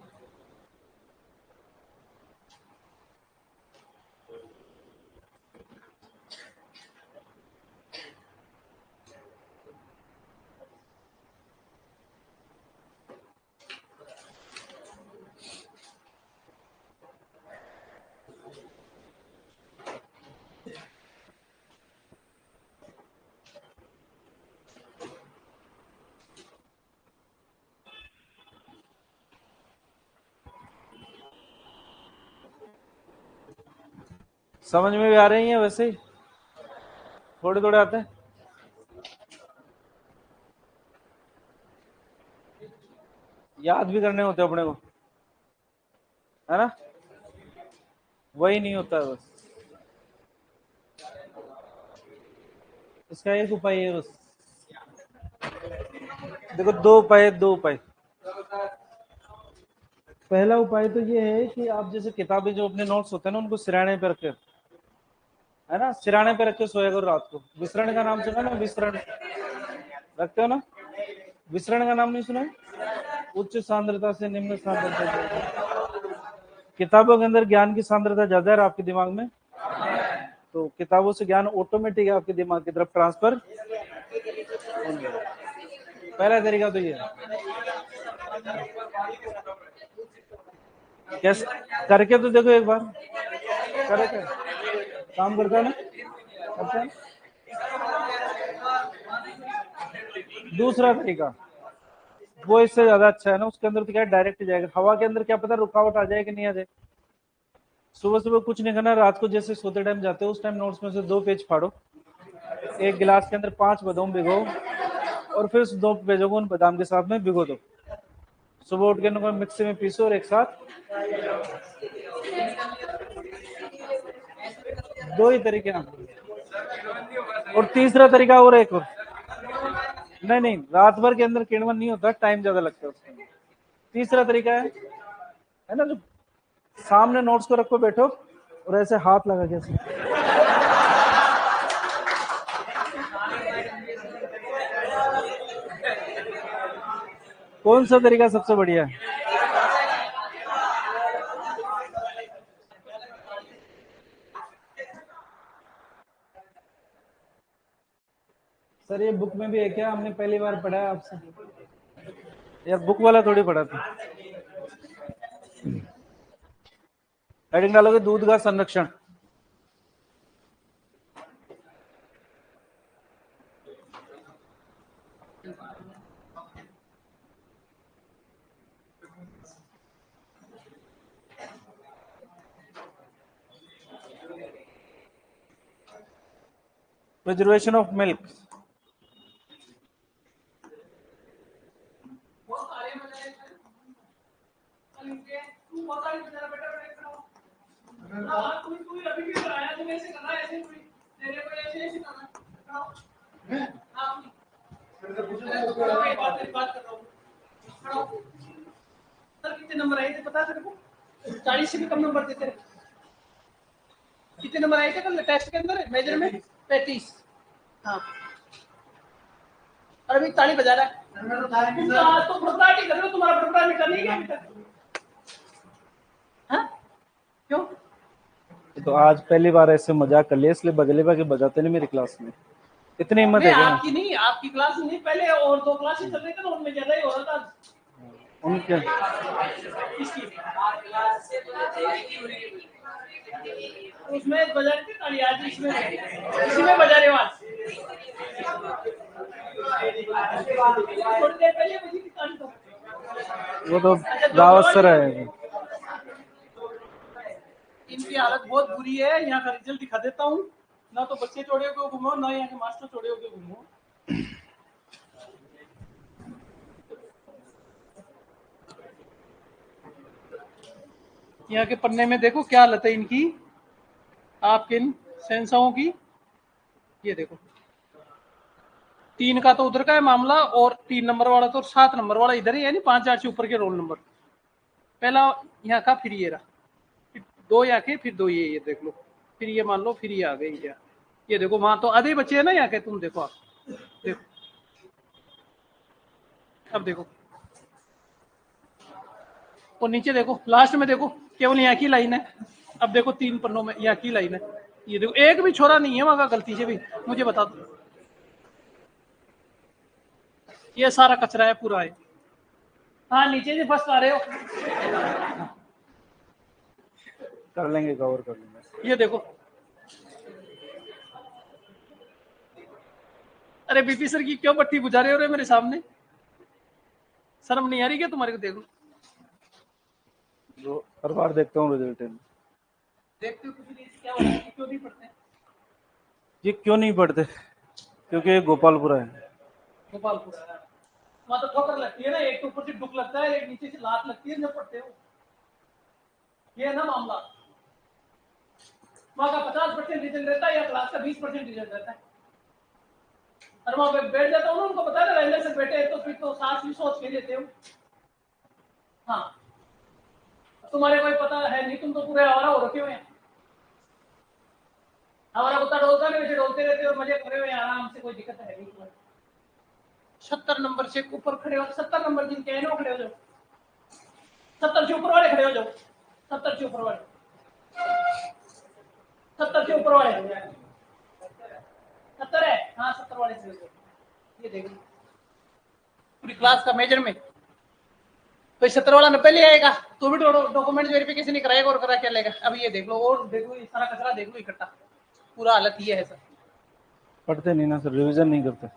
समझ में भी आ रही है? वैसे ही थोड़े थोड़े आते हैं। याद भी करने होते अपने को, है ना? वही नहीं होता है बस। इसका एक उपाय है बस। देखो, 2 उपाय। पहला उपाय तो ये है कि आप जैसे किताबें जो अपने नोट्स होते हैं ना, उनको सिराने पे रखे, है ना? सिराने पे रख के सोया करो रात को। विसरण का नाम सुना ना? विसरण रखते हो ना? विसरण का नाम नहीं सुना? उच्च सांद्रता से निम्न सांद्रता। किताबों के अंदर ज्ञान की सांद्रता ज्यादा है आपके दिमाग में, तो किताबों से ज्ञान ऑटोमेटिक आपके दिमाग की तरफ ट्रांसफर। पहला तरीका तो ये है। कैसे करके तो देखो एक बार, करे क्या काम करता है ना? करता है। दूसरा तरीका वो इससे ज्यादा अच्छा है ना, उसके अंदर तो क्या डायरेक्ट जाएगा। हवा के अंदर क्या पता रुकावट आ जाए कि नहीं आ जाए। सुबह सुबह कुछ नहीं करना, रात को जैसे सोते टाइम जाते हो उस टाइम नोट्स में से 2 पेज फाड़ो, एक गिलास के अंदर 5 बादाम भिगो, और फिर उस 2 पेजों को उन बादाम के साथ में भिगो दो। सुबह उठ के उनको मिक्सी में पीसो और एक साथ। 2 ही तरीके हैं। और तीसरा तरीका और एक और, नहीं रात भर के अंदर किणवन नहीं होता, टाइम ज्यादा लगता है उसमें। तीसरा तरीका है ना, जो सामने नोट्स को रखो, बैठो और ऐसे हाथ लगा के कौन सा तरीका सबसे बढ़िया है? सर ये बुक में भी है क्या? हमने पहली बार पढ़ा है आपसे। यार बुक वाला थोड़ी पढ़ा था। हेडिंग डालोगे, दूध का संरक्षण। Preservation of milk. कितने नंबर आए थे पता है तेरे को? 40 से भी कम नंबर देते रहे। कितने नंबर आए थे कल टेस्ट के अंदर मेजर में? 35। हाँ, और अभी ताली बजा रहा है। तो फटफटाहट ही कर रहे हो, तुम्हारा फटफटाहट मिटा नहीं गया अभी तक? हाँ, क्यों? तो आज पहली बार ऐसे मजाक कर लिया, इसलिए बगले बाकी बजाते नहीं मेरी क्लास में। इतनी हिम्मत नहीं, है क्या? आपकी नहीं, आपकी क्लास में नहीं, पहले और 2 क्लासेस चल रही थी ना, उनमें ज्यादा ही हो रहा था। उनके इसकी उसमें बजा रही थी ताली, आज इसमें बजा रहे हो आज। थोड़ी देर पहले बजी थी ताली तो। वो तो गावस्कर है। इनकी हालत बहुत बुरी है, यहाँ का रिजल्ट दिखा देता हूँ। ना तो बच्चे चौड़े होकर घूमो, ना यहाँ के मास्टर चौड़े होकर घूमो। यहाँ के पन्ने में देखो क्या हालत है इनकी, आपके इन सेंसाओं की। ये देखो, 3 का तो उधर का है मामला, और 3 नंबर वाला तो 7 नंबर वाला इधर ही है, यानी 5-8 से ऊपर के रोल नंबर। पहला यहाँ का, फिर ये रहा, 2 यहाँ के, फिर 2 ये देख लो, फिर ये मान लो, फिर ये आ गए क्या। ये देखो, वहां तो आधे बच्चे हैं ना यहाँ के, तुम देखो, आप देखो, अब देखो, और नीचे देखो, लास्ट में देखो, केवल यहाँ की लाइन है। अब देखो 3 पन्नों में यहाँ की लाइन है। ये देखो, एक भी छोरा नहीं है वहां का गलती से भी, मुझे बता दो। ये सारा कचरा है पूरा है। हाँ, नीचे से फर्स्ट आ रहे हो। कर लेंगे, कवर कर लेंगे। ये देखो, अरे बीपी सर की क्यों बत्ती बुझा रहे हो रे मेरे सामने? शर्म नहीं आ रही क्या तुम्हारे को? देखो, जो हर बार देखता हूँ रिजल्ट में। देखते हो कुछ नहीं, क्या हो रहा है? क्यों नहीं पढ़ते? ये क्यों नहीं पढ़ते? क्योंकि ये गोपालपुरा है। गोपालपुर वहां तो ठोकर लगती है ना, एक तो ऊपर से डुक लगता है, एक नीचे से लात लगती है जब पढ़ते हो। ये है ना मामला। वहां का 50% रिजल्ट रहता है या क्लास का 20% रिजल्ट रहता है। और वहां पे बैठ जाता हूँ ना, उनको पता है ना, रहने से बैठे तो फिर तो सांस भी सोच के लेते हो। हाँ, तुम्हारे कोई पता है नहीं, तुम तो पूरे आवारा हो रखे हुए हैं। हमारा कुत्ता डोलता नहीं, वैसे डोलते रहते हो और मजे कर रहे हो आराम से, कोई दिक्कत है नहीं तुम्हारे। 70 नंबर से ऊपर खड़े हो, 70 नंबर जिनके हैं वो खड़े हो जाओ, 70 से ऊपर वाले खड़े हो जाओ, 70 से ऊपर वाले, 70 से ऊपर वाले, 70 है, हाँ 70 वाले खड़े हो जाओ। ये देखो पूरी क्लास का मेजर में तो 70 वाला 90 ले आएगा, तो भी डॉक्यूमेंट वेरिफिकेशन नहीं कराएगा और करा क्या लेगा। अब ये देख लो, और देख लो, ये सारा कचरा देख लो इकट्ठा, पूरा हालत ये है सर। पढ़ते नहीं ना सर, रिवीजन नहीं करते।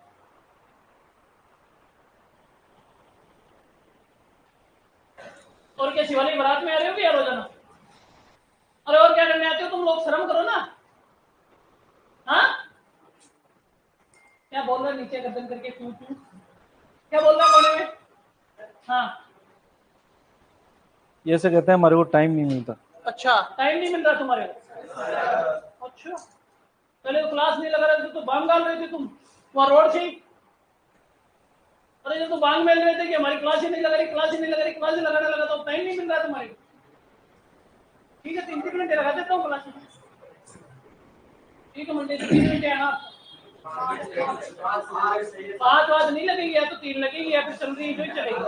और क्या शिवाली बारात में आ रहे हो क्या रोजाना? अरे और क्या करने आते हो तुम लोग, शर्म करो ना। हाँ, क्या बोल रहा है नीचे गर्दन करके, क्यों क्यों क्या बोल रहा है कोने में? हाँ, ये से कहते हैं हमारे को टाइम नहीं मिलता। अच्छा, टाइम नहीं मिल रहा तुम्हारे को? अच्छा, पहले तो क्लास नहीं लगा रहे थे तो बांग डाल रहे थे तुम वहां रोड से ही। अरे जब तो बांग मेल रहे थे कि हमारी क्लास ही नहीं लगा रही, क्लास ही नहीं लगा रही, क्लास ही लगाने लगा, तो टाइम नहीं मिल रहा तुम्हारे को। ठीक है, 3 घंटे लगा देता हूँ क्लास में। ठीक है, मंडे से 3 घंटे आना। 5 बात नहीं लगेगी, या तो 3 लगेगी, या फिर चल रही तो चलेगी।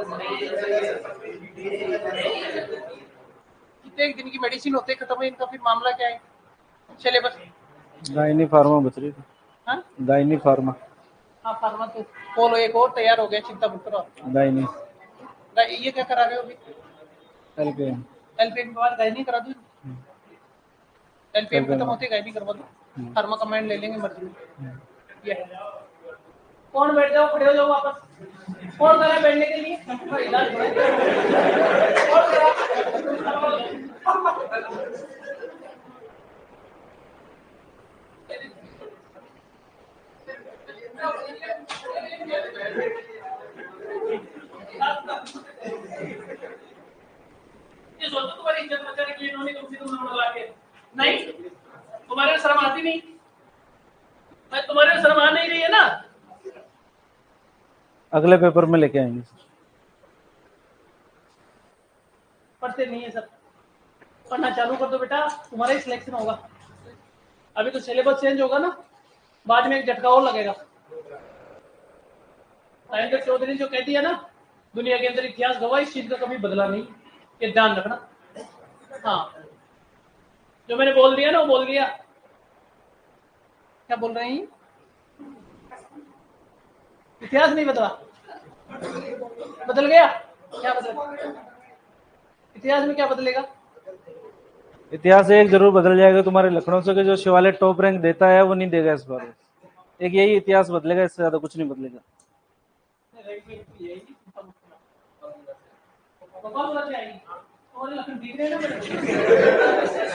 कितने दिन की मेडिसिन होते खत्म है इनका, फिर मामला क्या है? चले बस गायनी फार्मा बच रही थी। हाँ, गायनी फार्मा। हाँ फार्मा तो बोलो, एक और तैयार हो गया, चिंता मत करो। गायनी ये क्या करा रहे हो अभी? एलपीएम। एलपीएम के बाद गायनी करा दूं? एलपीएम खत्म होते गायनी करवा दो, फार्मा कमांड ले लेंगे मर्जी में। ये कौन बैठ जाओ, खड़े हो जाओ वापस। कौन करा बैठने के लिए? ये सोचो तुम्हारी इज्जत बचाने के लिए इन्होंने कम से कम नंबर ला के, नहीं तुम्हारे शर्म आती नहीं? मैं तुम्हारे शर्म आ नहीं रही है ना? अगले पेपर में लेके आएंगे। पढ़ते नहीं है सर, पढ़ना चालू कर दो बेटा, तुम्हारा ही सिलेक्शन होगा। अभी तो सिलेबस चेंज होगा ना, बाद में एक झटका और लगेगा। राजेंद्र चौधरी जो कहती है ना, दुनिया के अंदर इतिहास गवाह, इस चीज का कभी बदला नहीं, ये ध्यान रखना। हाँ, जो मैंने बोल दिया ना वो बोल दिया। क्या बोल रहे हैं? इतिहास नहीं बदला, बदल गया। क्या बदल, इतिहास में क्या बदलेगा? इतिहास एक जरूर बदल जाएगा, तुम्हारे लखनऊ से जो शिवालय टॉप रैंक देता है वो नहीं देगा इस बार। एक यही इतिहास बदलेगा, इससे ज्यादा कुछ नहीं बदलेगा।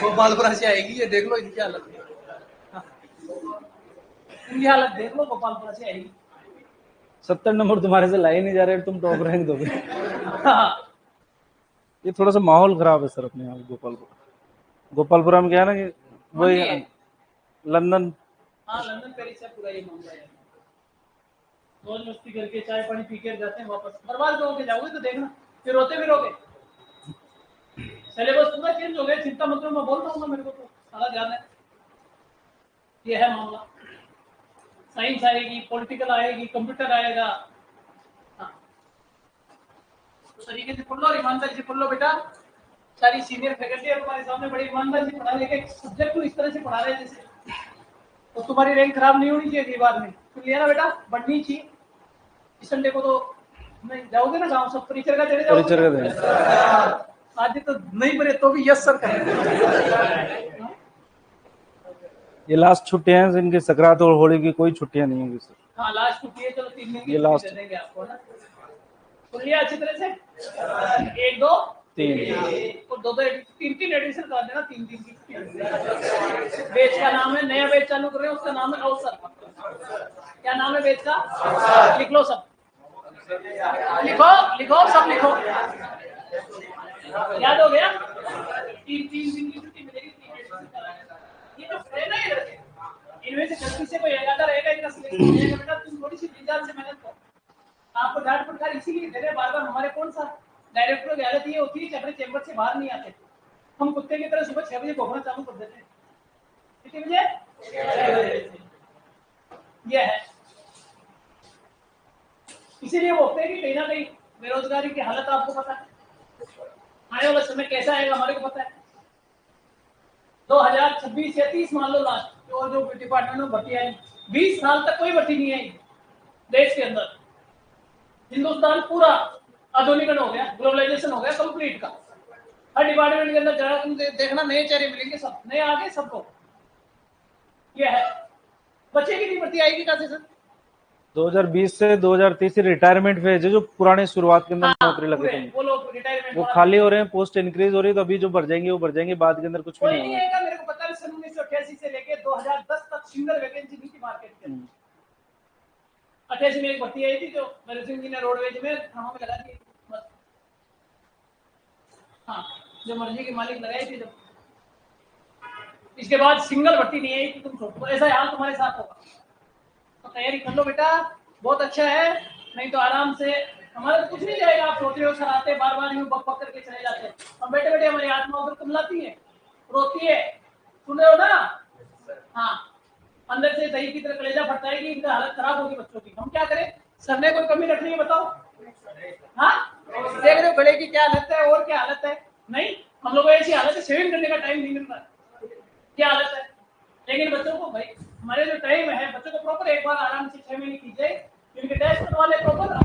गोपालपुरा से आएगी, ये देख लो इनकी हालत, इनकी हालत देख लो, गोपालपुरा से आएगी। 70 नंबर तुम्हारे से लाए नहीं जा रहे, तुम टॉप रैंक दोगे। हाँ, ये थोड़ा सा माहौल खराब है सर अपने यहाँ गोपालपुरा में क्या है ना कि वही लंदन। हाँ, लंदन पेरिस से पूरा ये मामला है। मौज मस्ती करके चाय पानी पी के जाते हैं, वापस बर्बाद होके जाओगे तो देखना, फिर रोते भी रोगे। सिलेबस पूरा चेंज हो गया, चिंता मत करो, मैं बोल दूंगा, मेरे को तो सारा ध्यान है। ये है मामला। साइंस आएगी, पॉलिटिकल आएगी, कंप्यूटर आएगा। हाँ, तो तरीके से पढ़ लो, ईमानदारी से पढ़ लो बेटा। सारी सीनियर फैकल्टी है तुम्हारे सामने, बड़ी ईमानदारी से पढ़ा रहे हैं, सब्जेक्ट को इस तरह से पढ़ा रहे हैं जैसे, तो तुम्हारी रैंक खराब नहीं होनी चाहिए अगली बार में। तो लिया ना बेटा, बढ़नी चाहिए। इस संडे को तो नहीं जाओगे ना गाँव, सब परिचय का चले जाओगे। परिचय का दें। आज तो नहीं बने तो भी यस सर करेंगे। ये लास्ट छुट्टियां हैं इनकी, सकरात और होली की कोई छुट्टियां नहीं होंगी सर। हाँ, लास्ट छुट्टी है, चलो 3 दिन की ये छुट्टी लास्ट दे देंगे आपको ना। सुन लिया अच्छी तरह से? 1 2 3 और 2 2 3 एडिशन कर देना, 3 की छुट्टी। बैच का नाम है, नया बैच चालू कर रहे हैं, उसका नाम है अवसर। क्या नाम है बैच का? लिख लो सब, लिखो लिखो सब लिखो। याद हो गया? 3 दिन की छुट्टी मिलेगी, 3 एडिशन कराएगा। ये जो है ना, ये इनमें से गलती से कोई याद रहेगा, इनका सिलेक्शन हो जाएगा बेटा। तुम थोड़ी सी दिलदार से मेहनत करो। आपको डांट फटकार इसीलिए दे रहे बार बार। हमारे कौन सा डायरेक्टर की हालत ये होती है कि अपने चैम्बर से बाहर नहीं आते। हम कुत्ते की तरह सुबह 6 बजे भोगना चालू कर देते हैं। कितने बजे? 6 बजे। ये है, इसीलिए बोलते हैं कि कहीं ना कहीं बेरोजगारी की हालत आपको पता है, आने वाला समय कैसा आएगा हमारे को पता है। 2026 या 30 मान लो लास्ट, जो डिपार्टमेंट में भर्ती आई, 20 साल तक कोई भर्ती नहीं आई देश के अंदर। हिंदुस्तान पूरा आधुनिकरण हो गया, ग्लोबलाइजेशन हो गया कंप्लीट का। हर डिपार्टमेंट के अंदर देखना नए चेहरे मिलेंगे, सब नए आ गए सबको। ये है, बच्चे की नहीं भर्ती आएगी कहाँ से सर? 2020 से 2030 रिटायरमेंट फेज है, जो पुराने शुरुआत के अंदर नौकरी लगे थे वो लोग रिटायरमेंट वो खाली हो रहे हैं, पोस्ट इंक्रीज हो रही है, तो अभी जो भर जाएंगे वो भर जाएंगे, बाद के अंदर कुछ भी कोई नहीं नहीं होगा। आएगा। मेरे को पता है, सन 1988 से लेके 2010 तक सिंगल वैकेंसी नहीं थी मार्केट के अंदर। 88 में एक भर्ती आई थी, जो नरेश सिंह जी ने रोडवेज में थानों में लगा दी बस। हाँ, जो मर्जी के मालिक लगाई थी जब, इसके बाद सिंगल भर्ती नहीं आई थी। तुम सोचो ऐसा हाल तुम्हारे साथ होगा, तो तैयारी कर लो बेटा, बहुत अच्छा है। नहीं तो आराम से हमारा तो कुछ नहीं जाएगा। आप सोच रहे हो सर आते बार बार यूं बक बक करके चले जाते हैं, और बैठे बैठे हमारी आत्मा उधर कुमलाती है, रोती है। सुन रहे हो ना? हाँ, अंदर से दही की तरह कलेजा फटता है कि इनका हालत खराब होगी बच्चों की। हम क्या करें? सर ने कोई कमी रखनी है बताओ? हाँ, देख रहे हो गले की क्या हालत है और क्या हालत है? नहीं, हम लोगों को ऐसी हालत है, सेविंग करने का टाइम नहीं मिल रहा, क्या हालत है। लेकिन बच्चों को भाई, हमारे जो टाइम है, बच्चों को प्रॉपर एक बार आराम से 6 महीने कीजिए, इनके टेस्ट करवा ले प्रॉपर।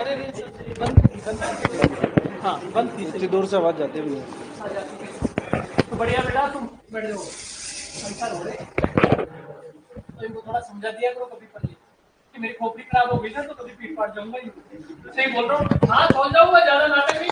अरे रे सर, बंद हाँ बंद थी इतनी दूर से आवाज जाती भी है। तो बढ़िया बेटा तुम बैठ जाओ संसार हो रहे तो इनको थोड़ा समझा दिया करो कभी पर कि मेरी खोपड़ी खराब हो गई ना तो कभी पीट पाट जाऊंगा ही। सही बोल रहा हूँ हाँ सो जाऊंगा ज्यादा नाटक नहीं